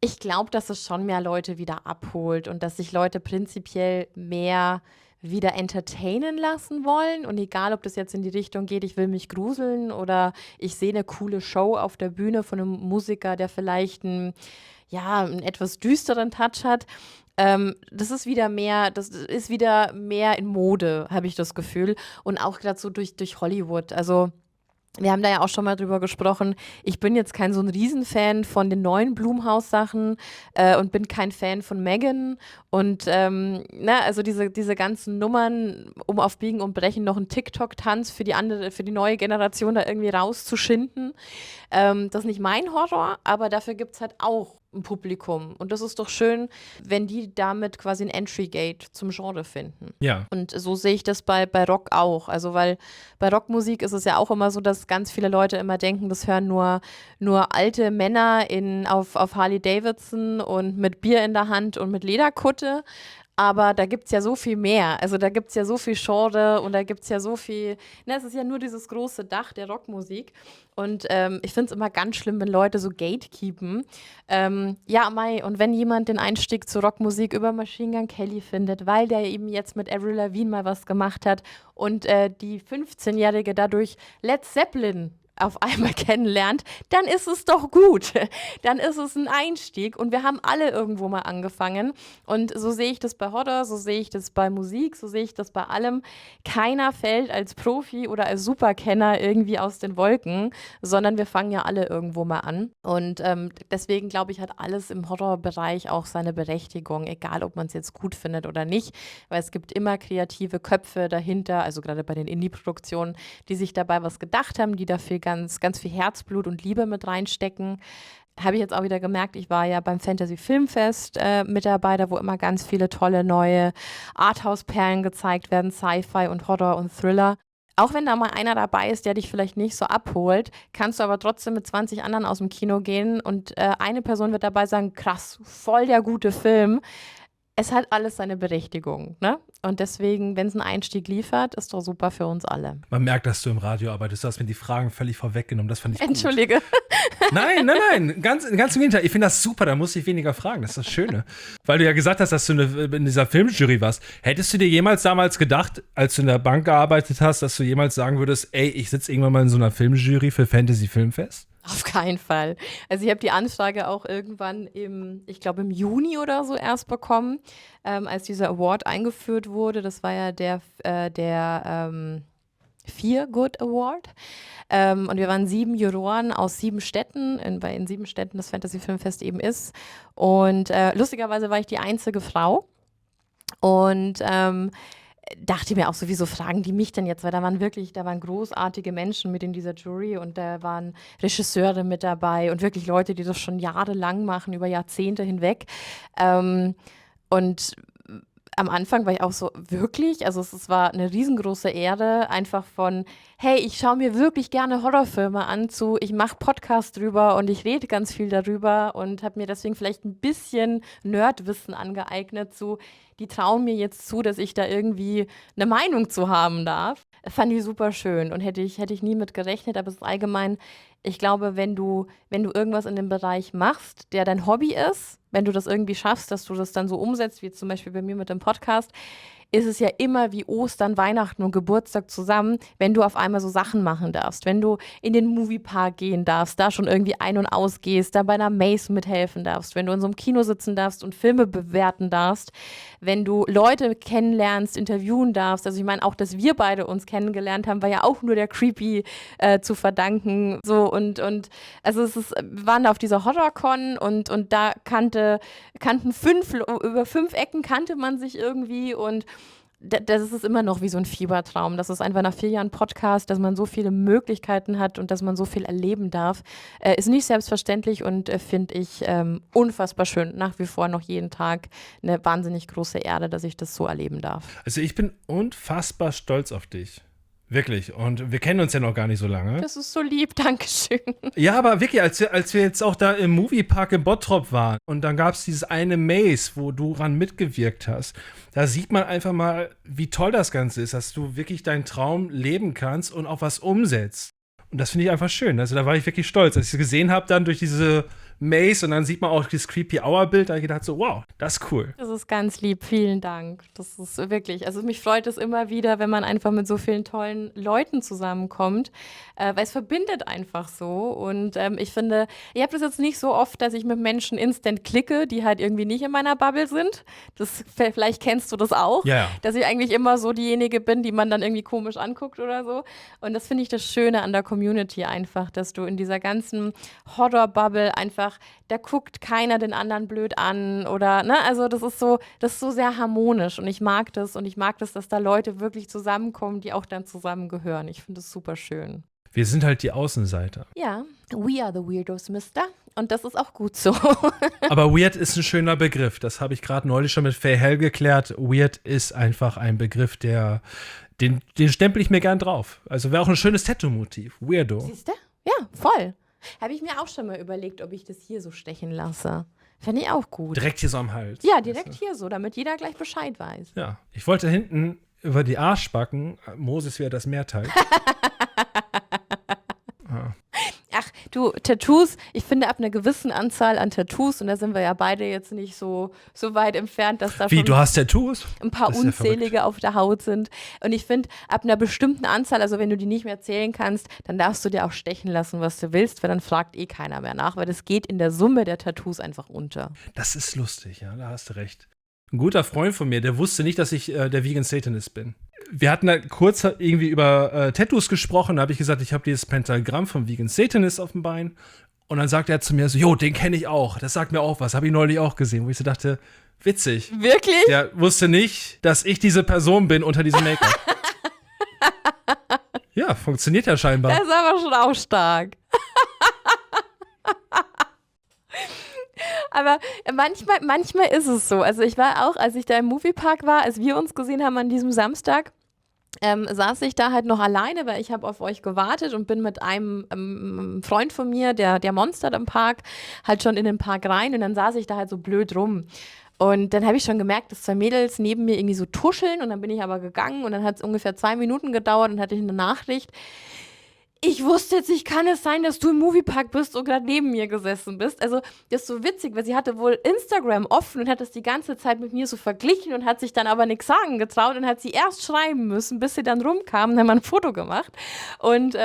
Ich glaube, dass es schon mehr Leute wieder abholt und dass sich Leute prinzipiell mehr wieder entertainen lassen wollen. Und egal, ob das jetzt in die Richtung geht, ich will mich gruseln oder ich sehe eine coole Show auf der Bühne von einem Musiker, der vielleicht einen etwas düsteren Touch hat. Das ist wieder mehr in Mode, habe ich das Gefühl. Und auch gerade so durch Hollywood. Also Wir haben da ja auch schon mal drüber gesprochen. Ich bin jetzt kein so ein Riesenfan von den neuen Blumhouse-Sachen und bin kein Fan von Megan. Und also diese ganzen Nummern, um auf Biegen und Brechen noch einen TikTok-Tanz für die neue Generation da irgendwie rauszuschinden. Das ist nicht mein Horror, aber dafür gibt es halt auch ein Publikum. Und das ist doch schön, wenn die damit quasi ein Entry-Gate zum Genre finden. Ja. Und so sehe ich das bei Rock auch. Also, weil bei Rockmusik ist es ja auch immer so, dass ganz viele Leute immer denken, das hören nur alte Männer auf Harley Davidson und mit Bier in der Hand und mit Lederkutte. Aber da gibt es ja so viel mehr. Also da gibt es ja so viel Genre und da gibt es ja so viel. Es ist ja nur dieses große Dach der Rockmusik. Und ich finde es immer ganz schlimm, wenn Leute so gatekeepen. Ja, Mai, und wenn jemand den Einstieg zur Rockmusik über Machine Gun Kelly findet, weil der eben jetzt mit Avril Lavigne mal was gemacht hat und die 15-Jährige dadurch Led Zeppelin auf einmal kennenlernt, dann ist es doch gut. Dann ist es ein Einstieg und wir haben alle irgendwo mal angefangen. Und so sehe ich das bei Horror, so sehe ich das bei Musik, so sehe ich das bei allem. Keiner fällt als Profi oder als Superkenner irgendwie aus den Wolken, sondern wir fangen ja alle irgendwo mal an. Und deswegen glaube ich, hat alles im Horrorbereich auch seine Berechtigung, egal ob man es jetzt gut findet oder nicht, weil es gibt immer kreative Köpfe dahinter, also gerade bei den Indie-Produktionen, die sich dabei was gedacht haben, die dafür ganz, ganz viel Herzblut und Liebe mit reinstecken. Habe ich jetzt auch wieder gemerkt, ich war ja beim Fantasy Filmfest mit dabei, da wo immer ganz viele tolle neue Arthouse-Perlen gezeigt werden, Sci-Fi und Horror und Thriller. Auch wenn da mal einer dabei ist, der dich vielleicht nicht so abholt, kannst du aber trotzdem mit 20 anderen aus dem Kino gehen und eine Person wird dabei sagen, krass, voll der gute Film. Es hat alles seine Berechtigung, ne? Und deswegen, wenn es einen Einstieg liefert, ist doch super für uns alle. Man merkt, dass du im Radio arbeitest. Du hast mir die Fragen völlig vorweggenommen. Das fand ich gut. Entschuldige. Nein. Ganz im Gegenteil. Ich finde das super. Da muss ich weniger fragen. Das ist das Schöne. Weil du ja gesagt hast, dass du in dieser Filmjury warst. Hättest du dir jemals damals gedacht, als du in der Bank gearbeitet hast, dass du jemals sagen würdest, ey, ich sitze irgendwann mal in so einer Filmjury für Fantasy Filmfest? Auf keinen Fall. Also ich habe die Anfrage auch irgendwann im Juni oder so erst bekommen, als dieser Award eingeführt wurde. Das war ja der Feel Good Award. Und wir waren 7 Juroren aus 7 Städten, weil in 7 Städten das Fantasy Filmfest eben ist. Und lustigerweise war ich die einzige Frau. Und dachte mir auch so, wieso fragen die mich denn jetzt? Weil da waren großartige Menschen mit in dieser Jury und da waren Regisseure mit dabei und wirklich Leute, die das schon jahrelang machen, über Jahrzehnte hinweg. Und am Anfang war ich auch so, wirklich? Also es war eine riesengroße Ehre, einfach von, hey, ich schaue mir wirklich gerne Horrorfilme an, zu, ich mache Podcasts drüber und ich rede ganz viel darüber und habe mir deswegen vielleicht ein bisschen Nerdwissen angeeignet, zu, die trauen mir jetzt zu, dass ich da irgendwie eine Meinung zu haben darf. Fand ich super schön und hätte ich nie mit gerechnet, aber es ist allgemein, ich glaube, wenn du irgendwas in dem Bereich machst, der dein Hobby ist, wenn du das irgendwie schaffst, dass du das dann so umsetzt, wie zum Beispiel bei mir mit dem Podcast, ist es ja immer wie Ostern, Weihnachten und Geburtstag zusammen, wenn du auf einmal so Sachen machen darfst. Wenn du in den Moviepark gehen darfst, da schon irgendwie ein- und ausgehst, da bei einer Maze mithelfen darfst, wenn du in so einem Kino sitzen darfst und Filme bewerten darfst, wenn du Leute kennenlernst, interviewen darfst. Also ich meine, auch, dass wir beide uns kennengelernt haben, war ja auch nur der Creepy zu verdanken. So und also wir waren da auf dieser Horrorcon und da über 5 Ecken kannte man sich irgendwie und das ist immer noch wie so ein Fiebertraum. Das ist einfach nach 4 Jahren Podcast, dass man so viele Möglichkeiten hat und dass man so viel erleben darf. Ist nicht selbstverständlich und finde ich unfassbar schön. Nach wie vor noch jeden Tag eine wahnsinnig große Ehre, dass ich das so erleben darf. Also ich bin unfassbar stolz auf dich. Wirklich. Und wir kennen uns ja noch gar nicht so lange. Das ist so lieb, Dankeschön. Ja, aber wirklich, als wir jetzt auch da im Moviepark in Bottrop waren und dann gab es dieses eine Maze, wo du dran mitgewirkt hast, da sieht man einfach mal, wie toll das Ganze ist, dass du wirklich deinen Traum leben kannst und auch was umsetzt. Und das finde ich einfach schön. Also da war ich wirklich stolz, als ich es gesehen habe, dann durch diese Maze und dann sieht man auch das Creepy Hour-Bild. Da habe ich gedacht so, wow, das ist cool. Das ist ganz lieb, vielen Dank. Das ist wirklich, also mich freut es immer wieder, wenn man einfach mit so vielen tollen Leuten zusammenkommt, weil es verbindet einfach so. Und ich finde, ich habe das jetzt nicht so oft, dass ich mit Menschen instant klicke, die halt irgendwie nicht in meiner Bubble sind. Vielleicht kennst du das auch, Ja. dass ich eigentlich immer so diejenige bin, die man dann irgendwie komisch anguckt oder so. Und das finde ich das Schöne an der Community einfach, dass du in dieser ganzen Horror-Bubble einfach, da guckt keiner den anderen blöd an oder, ne, also das ist so sehr harmonisch und ich mag das, dass da Leute wirklich zusammenkommen, die auch dann zusammengehören. Ich finde das super schön. Wir sind halt die Außenseiter. Ja, we are the weirdos, Mister. Und das ist auch gut so. Aber weird ist ein schöner Begriff. Das habe ich gerade neulich schon mit Faye Hell geklärt. Weird ist einfach ein Begriff, den stempel ich mir gern drauf. Also wäre auch ein schönes Tattoo-Motiv. Weirdo. Siehst du? Ja, voll. Habe ich mir auch schon mal überlegt, ob ich das hier so stechen lasse. Fände ich auch gut. Direkt hier so am Hals. Ja, direkt hier so, damit jeder gleich Bescheid weiß. Ja, ich wollte hinten über die Arschbacken, Moses wäre das Mehrteil. Ach, du, Tattoos, ich finde ab einer gewissen Anzahl an Tattoos, und da sind wir ja beide jetzt nicht so weit entfernt, dass da Wie, schon du hast Tattoos? ein paar Das ist ja unzählige auf der Haut sind. Und ich finde, ab einer bestimmten Anzahl, also wenn du die nicht mehr zählen kannst, dann darfst du dir auch stechen lassen, was du willst, weil dann fragt eh keiner mehr nach, weil das geht in der Summe der Tattoos einfach unter. Das ist lustig, ja, da hast du recht. Ein guter Freund von mir, der wusste nicht, dass ich der Vegan Satanist bin. Wir hatten da kurz irgendwie über Tattoos gesprochen, da habe ich gesagt, ich habe dieses Pentagramm vom Vegan Satanist auf dem Bein. Und dann sagt er zu mir so, jo, den kenne ich auch, das sagt mir auch was, habe ich neulich auch gesehen, wo ich so dachte, witzig. Wirklich? Der wusste nicht, dass ich diese Person bin unter diesem Make-up. Ja, funktioniert ja scheinbar. Das ist aber schon auch stark. Aber manchmal ist es so. Also ich war auch, als ich da im Moviepark war, als wir uns gesehen haben an diesem Samstag, saß ich da halt noch alleine, weil ich habe auf euch gewartet und bin mit einem Freund von mir, der monstert im Park, halt schon in den Park rein und dann saß ich da halt so blöd rum. Und dann habe ich schon gemerkt, dass zwei Mädels neben mir irgendwie so tuscheln und dann bin ich aber gegangen und dann hat es ungefähr 2 Minuten gedauert und hatte ich eine Nachricht. Ich wusste jetzt nicht, kann es sein, dass du im Moviepark bist und gerade neben mir gesessen bist? Also, das ist so witzig, weil sie hatte wohl Instagram offen und hat das die ganze Zeit mit mir so verglichen und hat sich dann aber nichts sagen getraut und hat sie erst schreiben müssen, bis sie dann rumkam und dann mal ein Foto gemacht. Und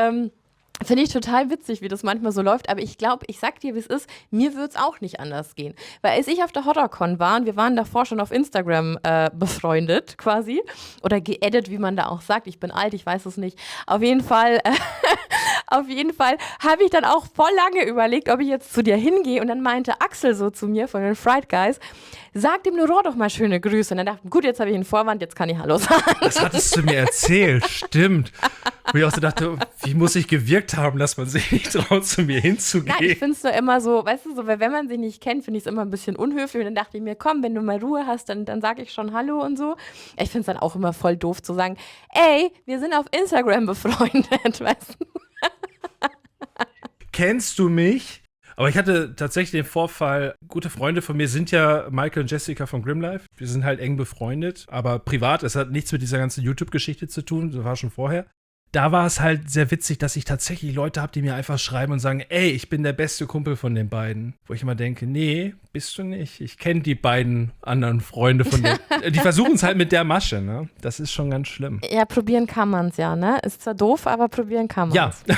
finde ich total witzig, wie das manchmal so läuft. Aber ich glaube, ich sag dir, wie es ist, mir würde es auch nicht anders gehen. Weil als ich auf der HorrorCon war und wir waren davor schon auf Instagram befreundet quasi oder geedit, wie man da auch sagt. Ich bin alt, ich weiß es nicht. Auf jeden Fall habe ich dann auch voll lange überlegt, ob ich jetzt zu dir hingehe. Und dann meinte Axel so zu mir von den Fried Guys, sag dem Noro doch mal schöne Grüße. Und dann dachte ich, gut, jetzt habe ich einen Vorwand, jetzt kann ich Hallo sagen. Das hattest du mir erzählt, stimmt. Wo ich auch so dachte, wie muss ich gewirkt haben, dass man sich nicht traut, zu mir hinzugehen. Nein, ich finde es so immer so, weißt du, so, weil wenn man sich nicht kennt, finde ich es immer ein bisschen unhöflich. Und dann dachte ich mir, komm, wenn du mal Ruhe hast, dann sage ich schon Hallo und so. Ich finde es dann auch immer voll doof zu sagen, ey, wir sind auf Instagram befreundet, weißt du. Kennst du mich? Aber ich hatte tatsächlich den Vorfall, gute Freunde von mir sind ja Michael und Jessica von Grimlife. Wir sind halt eng befreundet, aber privat, es hat nichts mit dieser ganzen YouTube-Geschichte zu tun, das war schon vorher. Da war es halt sehr witzig, dass ich tatsächlich Leute habe, die mir einfach schreiben und sagen, ey, ich bin der beste Kumpel von den beiden. Wo ich immer denke, nee, bist du nicht. Ich kenne die beiden anderen Freunde von denen. Die versuchen es halt mit der Masche, ne? Das ist schon ganz schlimm. Ja, probieren kann man es ja, ne? Ist zwar doof, aber probieren kann man es. Ja.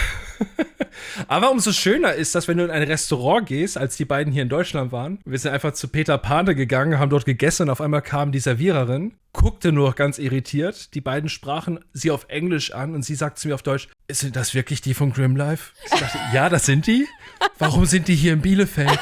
Aber umso schöner ist, dass wenn du in ein Restaurant gehst, als die beiden hier in Deutschland waren, wir sind einfach zu Peter Pane gegangen, haben dort gegessen und auf einmal kam die Serviererin, guckte nur ganz irritiert, die beiden sprachen sie auf Englisch an und sie sagte zu mir auf Deutsch, sind das wirklich die von Grimlife? Ich dachte, ja, das sind die. Warum sind die hier in Bielefeld?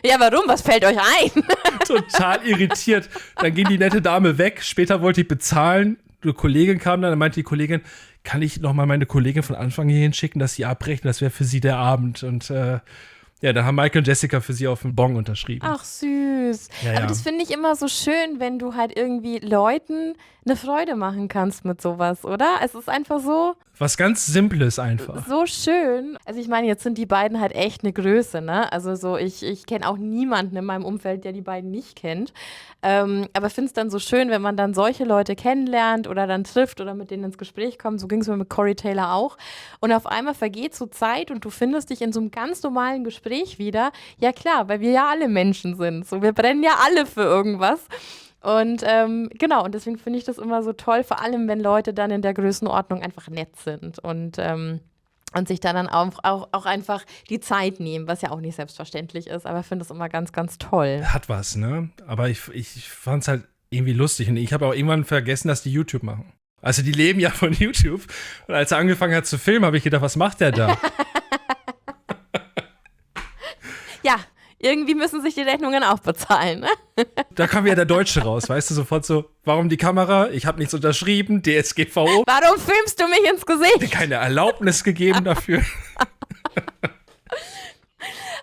Ja, warum? Was fällt euch ein? Total irritiert. Dann ging die nette Dame weg, später wollte ich bezahlen, eine Kollegin kam dann meinte die Kollegin, kann ich nochmal meine Kollegin von Anfang hier hinschicken, dass sie abrechnen, das wäre für sie der Abend. Und ja, da haben Michael und Jessica für sie auf den Bon unterschrieben. Ach, süß. Ja, ja. Aber das finde ich immer so schön, wenn du halt irgendwie Leuten eine Freude machen kannst mit sowas, oder? Es ist einfach so. Was ganz Simples einfach. So schön. Also ich meine, jetzt sind die beiden halt echt eine Größe, ne? Also so, ich kenne auch niemanden in meinem Umfeld, der die beiden nicht kennt. Aber finde es dann so schön, wenn man dann solche Leute kennenlernt oder dann trifft oder mit denen ins Gespräch kommt. So ging es mir mit Corey Taylor auch. Und auf einmal vergeht so Zeit und du findest dich in so einem ganz normalen Gespräch wieder. Ja klar, weil wir ja alle Menschen sind. So, wir brennen ja alle für irgendwas. Und genau, und deswegen finde ich das immer so toll, vor allem wenn Leute dann in der Größenordnung einfach nett sind und sich dann auch einfach die Zeit nehmen, was ja auch nicht selbstverständlich ist, aber ich finde das immer ganz, ganz toll. Hat was, ne? Aber ich fand es halt irgendwie lustig und ich habe auch irgendwann vergessen, dass die YouTube machen. Also die leben ja von YouTube und als er angefangen hat zu filmen, habe ich gedacht, was macht der da? Ja, irgendwie müssen sich die Rechnungen auch bezahlen, ne? Da kam ja der Deutsche raus, weißt du, sofort so, warum die Kamera? Ich habe nichts unterschrieben, DSGVO. Warum filmst du mich ins Gesicht? Keine Erlaubnis gegeben dafür.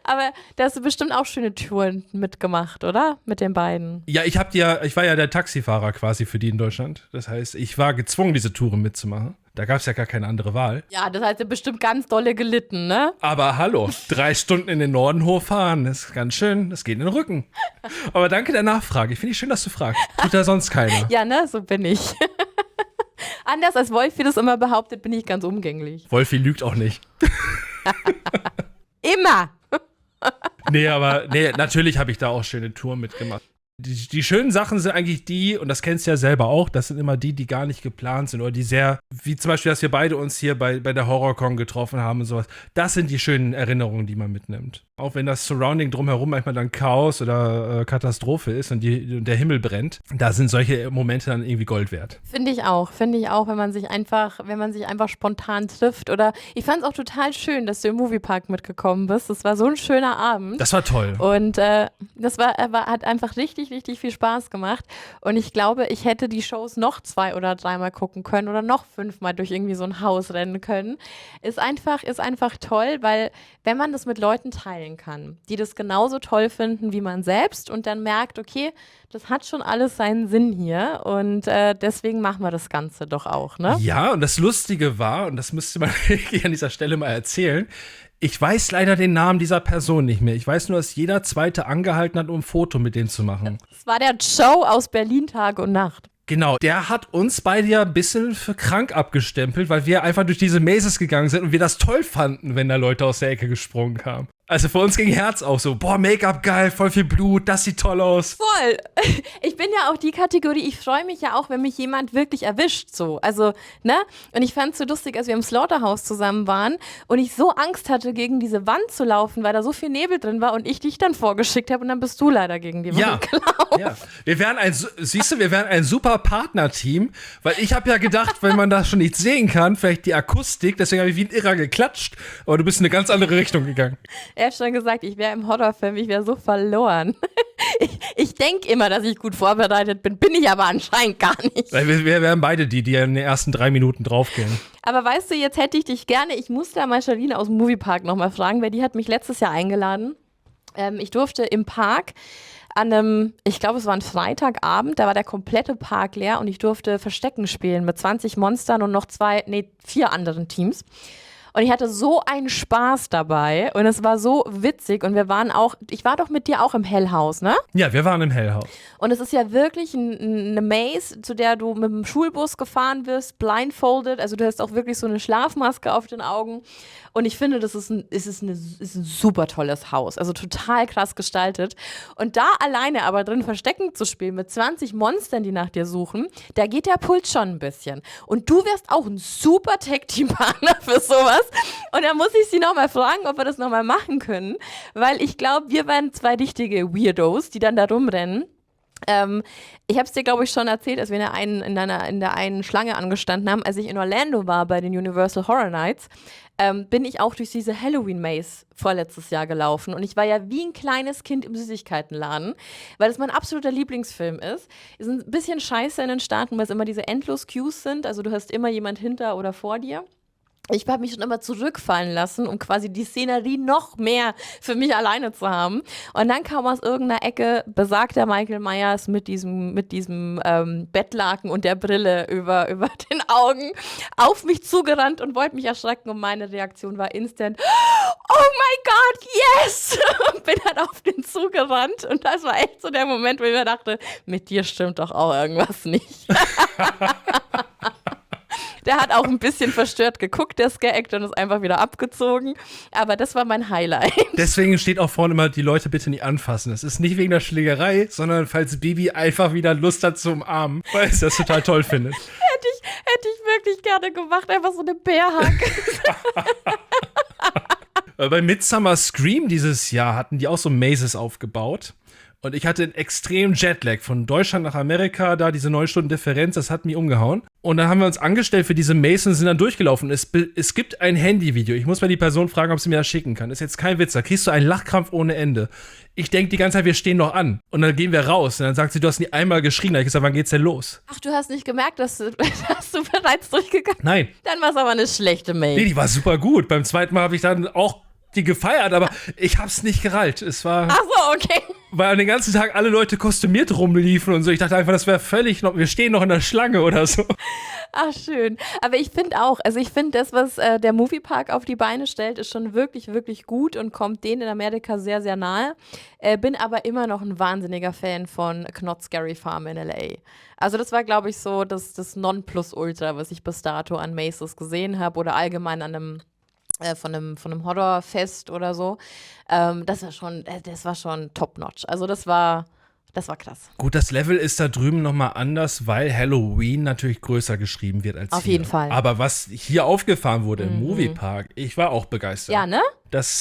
Aber da hast du bestimmt auch schöne Touren mitgemacht, oder? Mit den beiden. Ja, ich war ja der Taxifahrer quasi für die in Deutschland. Das heißt, ich war gezwungen, diese Touren mitzumachen. Da gab es ja gar keine andere Wahl. Ja, das heißt, du bestimmt ganz dolle gelitten, ne? Aber hallo, 3 Stunden in den Norden hochfahren, das ist ganz schön, das geht in den Rücken. Aber danke der Nachfrage. Ich finde es schön, dass du fragst. Tut da sonst keiner. Ja, ne, so bin ich. Anders als Wolfi das immer behauptet, bin ich ganz umgänglich. Wolfi lügt auch nicht. Immer! Nee, natürlich habe ich da auch schöne Touren mitgemacht. Die schönen Sachen sind eigentlich die, und das kennst du ja selber auch, das sind immer die gar nicht geplant sind oder die sehr, wie zum Beispiel, dass wir beide uns hier bei der HorrorCon getroffen haben und sowas. Das sind die schönen Erinnerungen, die man mitnimmt. Auch wenn das Surrounding drumherum manchmal dann Chaos oder Katastrophe ist und der Himmel brennt, da sind solche Momente dann irgendwie Gold wert. Finde ich auch, wenn man sich einfach spontan trifft. Oder ich fand es auch total schön, dass du im Moviepark mitgekommen bist. Das war so ein schöner Abend. Das war toll. Und das hat einfach richtig, richtig viel Spaß gemacht. Und ich glaube, ich hätte die Shows noch 2 oder 3-mal gucken können oder noch 5-mal durch irgendwie so ein Haus rennen können. Ist einfach toll, weil wenn man das mit Leuten teilen kann, die das genauso toll finden wie man selbst und dann merkt, okay, das hat schon alles seinen Sinn hier und deswegen machen wir das Ganze doch auch, ne? Ja, und das Lustige war, und das müsste man an dieser Stelle mal erzählen, ich weiß leider den Namen dieser Person nicht mehr. Ich weiß nur, dass jeder Zweite angehalten hat, um ein Foto mit dem zu machen. Das war der Joe aus Berlin Tag und Nacht. Genau, der hat uns beide ja ein bisschen für krank abgestempelt, weil wir einfach durch diese Mazes gegangen sind und wir das toll fanden, wenn da Leute aus der Ecke gesprungen kamen. Also für uns ging Herz auf so, boah, Make-up geil, voll viel Blut, das sieht toll aus. Voll. Ich bin ja auch die Kategorie, ich freue mich ja auch, wenn mich jemand wirklich erwischt, so. Also, ne? Und ich fand es so lustig, als wir im Slaughterhouse zusammen waren und ich so Angst hatte, gegen diese Wand zu laufen, weil da so viel Nebel drin war und ich dich dann vorgeschickt habe und dann bist du leider gegen die Wand gelaufen. Ja, wir wären ein super Partnerteam, weil ich habe ja gedacht, wenn man da schon nichts sehen kann, vielleicht die Akustik, deswegen habe ich wie ein Irrer geklatscht, aber du bist in eine ganz andere Richtung gegangen. Er hat schon gesagt, ich wäre im Horrorfilm, ich wäre so verloren. Ich denke immer, dass ich gut vorbereitet bin ich aber anscheinend gar nicht. Weil wir wären beide die in den ersten 3 Minuten draufgehen. Aber weißt du, jetzt hätte ich dich gerne, ich muss da mal Charlene aus dem Moviepark nochmal fragen, weil die hat mich letztes Jahr eingeladen. Ich durfte im Park an einem, ich glaube, es war ein Freitagabend, da war der komplette Park leer und ich durfte Verstecken spielen mit 20 Monstern und noch 4 anderen Teams. Und ich hatte so einen Spaß dabei und es war so witzig und ich war doch mit dir auch im Hell House, ne? Ja, wir waren im Hell House. Und es ist ja wirklich eine Maze, zu der du mit dem Schulbus gefahren wirst, blindfolded, also du hast auch wirklich so eine Schlafmaske auf den Augen. Und ich finde, das ist ein super tolles Haus, also total krass gestaltet. Und da alleine aber drin Verstecken zu spielen mit 20 Monstern, die nach dir suchen, da geht der Puls schon ein bisschen. Und du wärst auch ein super Tag-Team-Partner für sowas. Und da muss ich sie nochmal fragen, ob wir das nochmal machen können, weil ich glaube, wir waren 2 richtige Weirdos, die dann da rumrennen. Ich habe es dir, glaube ich, schon erzählt, als wir in der einen Schlange angestanden haben, als ich in Orlando war bei den Universal Horror Nights, bin ich auch durch diese Halloween-Maze vorletztes Jahr gelaufen. Und ich war ja wie ein kleines Kind im Süßigkeitenladen, weil das mein absoluter Lieblingsfilm ist. Es ist ein bisschen scheiße in den Staaten, weil es immer diese Endlos-Queues sind. Also du hast immer jemand hinter oder vor dir. Ich habe mich schon immer zurückfallen lassen, um quasi die Szenerie noch mehr für mich alleine zu haben. Und dann kam aus irgendeiner Ecke besagter Michael Myers mit diesem Bettlaken und der Brille über den Augen auf mich zugerannt und wollte mich erschrecken. Und meine Reaktion war instant, oh my God, yes! Und bin dann auf den zugerannt. Und das war echt so der Moment, wo ich mir dachte, mit dir stimmt doch auch irgendwas nicht. Der hat auch ein bisschen verstört geguckt, der Scare-Actor, und ist einfach wieder abgezogen. Aber das war mein Highlight. Deswegen steht auch vorne immer, die Leute bitte nicht anfassen. Das ist nicht wegen der Schlägerei, sondern falls Bibi einfach wieder Lust hat zu umarmen, weil es das total toll findet. Hätte ich wirklich gerne gemacht, einfach so eine Bärhack. Bei Midsommar Scream dieses Jahr hatten die auch so Mazes aufgebaut. Und ich hatte einen extremen Jetlag von Deutschland nach Amerika, da diese 9 Stunden Differenz, das hat mich umgehauen. Und dann haben wir uns angestellt für diese Maze und sind dann durchgelaufen. Es gibt ein Handyvideo. Ich muss mal die Person fragen, ob sie mir das schicken kann. Ist jetzt kein Witz, da kriegst du einen Lachkrampf ohne Ende. Ich denke die ganze Zeit, wir stehen noch an. Und dann gehen wir raus. Und dann sagt sie, du hast nie einmal geschrien. Da hab ich gesagt, wann geht's denn los? Ach, du hast nicht gemerkt, dass du bereits durchgegangen bist? Nein. Dann war es aber eine schlechte Mail. Nee, die war super gut. Beim zweiten Mal habe ich dann auch die gefeiert, aber ich hab's nicht gerallt. Es war. Ach so, okay. Weil den ganzen Tag alle Leute kostümiert rumliefen und so. Ich dachte einfach, das wäre völlig noch, wir stehen noch in der Schlange oder so. Ach, schön. Aber ich finde auch, also ich finde das, was der Moviepark auf die Beine stellt, ist schon wirklich, wirklich gut und kommt denen in Amerika sehr, sehr nahe. Bin aber immer noch ein wahnsinniger Fan von Knott's Scary Farm in L.A. Also das war, glaube ich, so das Nonplusultra, was ich bis dato an Mazes gesehen habe oder allgemein an einem von einem Horrorfest oder so. Das war schon top-notch. Also das war krass. Gut, das Level ist da drüben nochmal anders, weil Halloween natürlich größer geschrieben wird als hier. Auf jeden Fall. Aber was hier aufgefahren wurde im Moviepark, ich war auch begeistert. Ja, ne?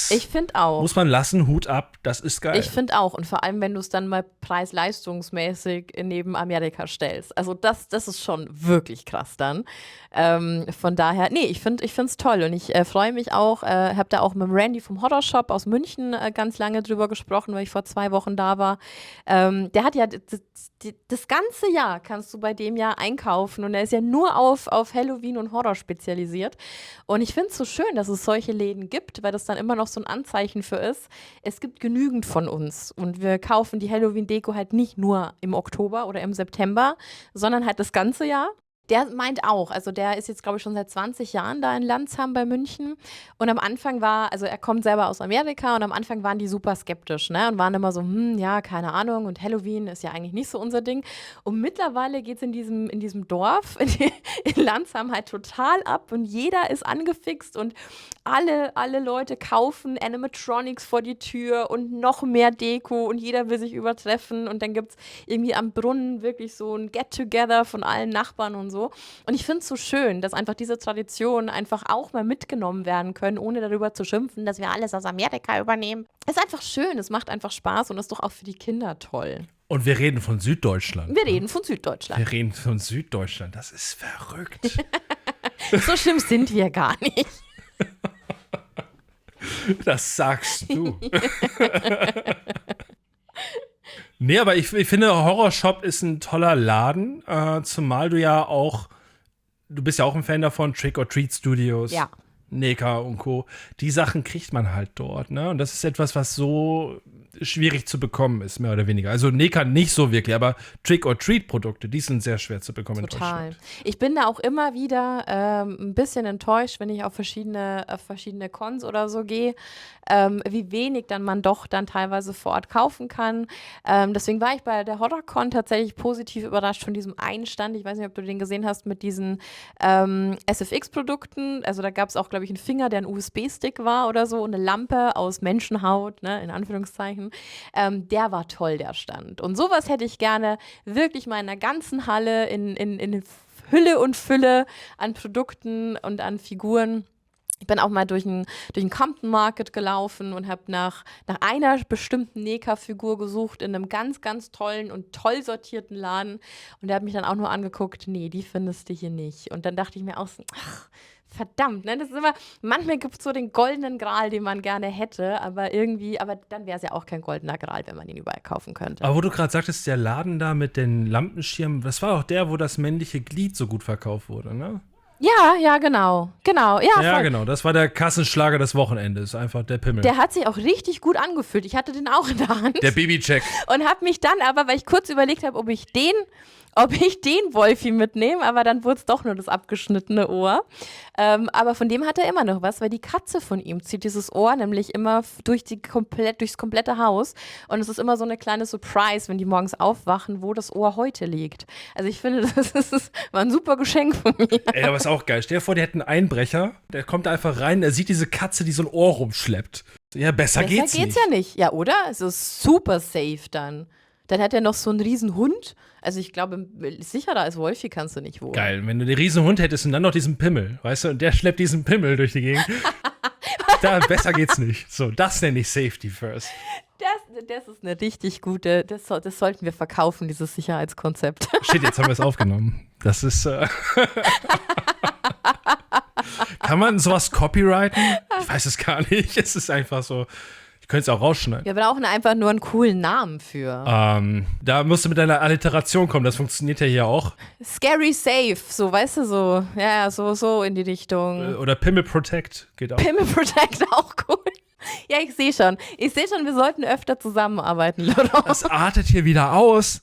Ich finde auch. Muss man lassen, Hut ab, das ist geil. Ich finde auch. Und vor allem, wenn du es dann mal preis-leistungsmäßig neben Amerika stellst. Also das ist schon wirklich krass dann. Von daher, nee, ich finde es toll. Und ich freue mich auch, habe da auch mit dem Randy vom Horror Shop aus München ganz lange drüber gesprochen, weil ich vor 2 Wochen da war. Der hat ja das ganze Jahr kannst du bei dem ja einkaufen und er ist ja nur auf Halloween und Horror spezialisiert. Und ich finde es so schön, dass es solche Läden gibt, weil das dann immer noch so ein Anzeichen für ist. Es gibt genügend von uns und wir kaufen die Halloween-Deko halt nicht nur im Oktober oder im September, sondern halt das ganze Jahr. Der meint auch, also der ist jetzt, glaube ich, schon seit 20 Jahren da in Landsham bei München. Und am Anfang also er kommt selber aus Amerika und am Anfang waren die super skeptisch, ne? Und waren immer so, ja, keine Ahnung, und Halloween ist ja eigentlich nicht so unser Ding. Und mittlerweile geht es in diesem Dorf, in Landsham halt total ab und jeder ist angefixt und alle Leute kaufen Animatronics vor die Tür und noch mehr Deko und jeder will sich übertreffen und dann gibt es irgendwie am Brunnen wirklich so ein Get-Together von allen Nachbarn und so. Und ich finde es so schön, dass einfach diese Traditionen einfach auch mal mitgenommen werden können, ohne darüber zu schimpfen, dass wir alles aus Amerika übernehmen. Es ist einfach schön, es macht einfach Spaß und ist doch auch für die Kinder toll. Und wir reden von Süddeutschland. Wir reden von Süddeutschland. Wir reden von Süddeutschland, das ist verrückt. So schlimm sind wir gar nicht. Das sagst du. Nee, aber ich finde, Horror Shop ist ein toller Laden, zumal du bist ja auch ein Fan davon, Trick or Treat Studios, ja. Neka und Co. Die Sachen kriegt man halt dort, ne? Und das ist etwas, was so schwierig zu bekommen ist, mehr oder weniger. Also Neka nicht so wirklich, aber Trick-or-Treat-Produkte, die sind sehr schwer zu bekommen in Deutschland. Ich bin da auch immer wieder ein bisschen enttäuscht, wenn ich auf verschiedene Cons oder so gehe, wie wenig man doch teilweise vor Ort kaufen kann. Deswegen war ich bei der HorrorCon tatsächlich positiv überrascht von diesem einen Stand. Ich weiß nicht, ob du den gesehen hast mit diesen SFX-Produkten. Also da gab es auch, glaube ich, einen Finger, der ein USB-Stick war oder so und eine Lampe aus Menschenhaut, ne, in Anführungszeichen. Der war toll, der Stand. Und sowas hätte ich gerne wirklich mal in der ganzen Halle in Hülle und Fülle an Produkten und an Figuren. Ich bin auch mal durch den Compton Market gelaufen und habe nach einer bestimmten Neka-Figur gesucht in einem ganz, ganz tollen und toll sortierten Laden. Und der hat mich dann auch nur angeguckt, nee, die findest du hier nicht. Und dann dachte ich mir auch so, ach, verdammt, ne? Das ist immer, manchmal gibt es so den goldenen Gral, den man gerne hätte, aber dann wäre es ja auch kein goldener Gral, wenn man ihn überall kaufen könnte. Aber wo du gerade sagtest, der Laden da mit den Lampenschirmen, das war auch der, wo das männliche Glied so gut verkauft wurde, ne? Ja, genau. Ja, Ja, voll. genau. Das war der Kassenschlager des Wochenendes. Einfach der Pimmel. Der hat sich auch richtig gut angefühlt. Ich hatte den auch in der Hand. Der Babycheck. Und habe mich dann aber, weil ich kurz überlegt habe, ob ich den Wolfi mitnehme, aber dann wurde es doch nur das abgeschnittene Ohr. Aber von dem hat er immer noch was, weil die Katze von ihm zieht dieses Ohr nämlich immer durchs komplette Haus. Und es ist immer so eine kleine Surprise, wenn die morgens aufwachen, wo das Ohr heute liegt. Also ich finde, war ein super Geschenk von mir. Ey, aber ist auch geil. Stell dir vor, der hat einen Einbrecher, der kommt da einfach rein, der sieht diese Katze, die so ein Ohr rumschleppt. Ja, besser geht's nicht. Ja nicht. Ja, oder? Es ist super safe dann. Dann hat er noch so einen riesen Hund. Also ich glaube, sicherer als Wolfi kannst du nicht wohnen. Geil, wenn du den riesen Hund hättest und dann noch diesen Pimmel, weißt du, und der schleppt diesen Pimmel durch die Gegend. Besser geht's nicht. So, das nenne ich Safety First. Das ist eine richtig gute, das sollten wir verkaufen, dieses Sicherheitskonzept. Shit, jetzt haben wir es aufgenommen. Das ist, Kann man sowas copyrighten? Ich weiß es gar nicht. Es ist einfach so. Ich könnte es auch rausschneiden. Wir brauchen einfach nur einen coolen Namen für. Da musst du mit deiner Alliteration kommen. Das funktioniert ja hier auch. Scary Safe, so, weißt du, so. Ja, so in die Richtung. Oder Pimmel Protect geht auch. Pimmel Protect, auch cool. Ja, ich sehe schon, wir sollten öfter zusammenarbeiten, Laurent. Das artet hier wieder aus.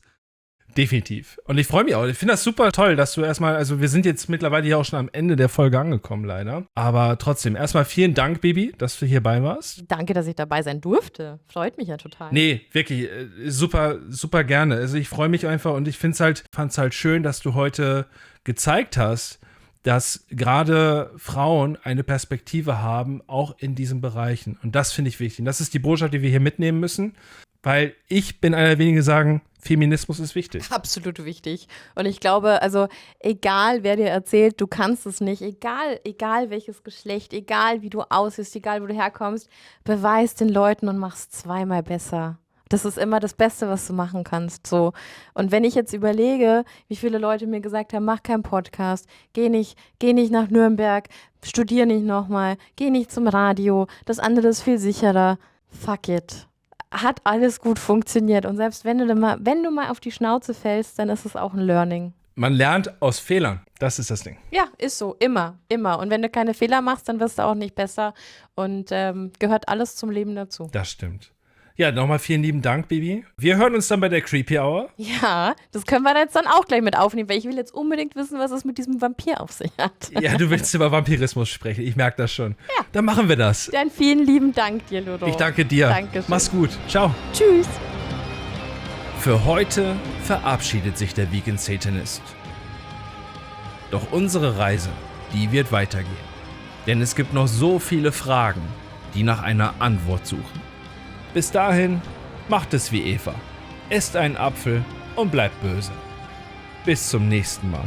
Definitiv. Und ich freue mich auch. Ich finde das super toll, dass du erstmal, also wir sind jetzt mittlerweile hier auch schon am Ende der Folge angekommen, leider. Aber trotzdem, erstmal vielen Dank, Baby, dass du hier bei warst. Danke, dass ich dabei sein durfte. Freut mich ja total. Nee, wirklich, super, super gerne. Also ich freue mich einfach und ich fand's halt schön, dass du heute gezeigt hast, dass gerade Frauen eine Perspektive haben, auch in diesen Bereichen. Und das finde ich wichtig. Und das ist die Botschaft, die wir hier mitnehmen müssen. Weil ich bin einer der wenigen, die sagen, Feminismus ist wichtig. Absolut wichtig. Und ich glaube, also egal, wer dir erzählt, du kannst es nicht, egal welches Geschlecht, egal wie du aussiehst, egal wo du herkommst, beweis den Leuten und mach's zweimal besser. Das ist immer das Beste, was du machen kannst. So. Und wenn ich jetzt überlege, wie viele Leute mir gesagt haben, mach keinen Podcast, geh nicht nach Nürnberg, studier nicht nochmal, geh nicht zum Radio, das andere ist viel sicherer. Fuck it. Hat alles gut funktioniert. Und selbst wenn du mal auf die Schnauze fällst, dann ist es auch ein Learning. Man lernt aus Fehlern. Das ist das Ding. Ja, ist so. Immer. Und wenn du keine Fehler machst, dann wirst du auch nicht besser. Und gehört alles zum Leben dazu. Das stimmt. Ja, nochmal vielen lieben Dank, Baby. Wir hören uns dann bei der Creepy Hour. Ja, das können wir jetzt dann auch gleich mit aufnehmen, weil ich will jetzt unbedingt wissen, was es mit diesem Vampir auf sich hat. Ja, du willst über Vampirismus sprechen. Ich merke das schon. Ja. Dann machen wir das. Dann vielen lieben Dank dir, Ludo. Ich danke dir. Dankeschön. Mach's gut. Ciao. Tschüss. Für heute verabschiedet sich der Vegan Satanist. Doch unsere Reise, die wird weitergehen. Denn es gibt noch so viele Fragen, die nach einer Antwort suchen. Bis dahin, macht es wie Eva. Esst einen Apfel und bleibt böse. Bis zum nächsten Mal.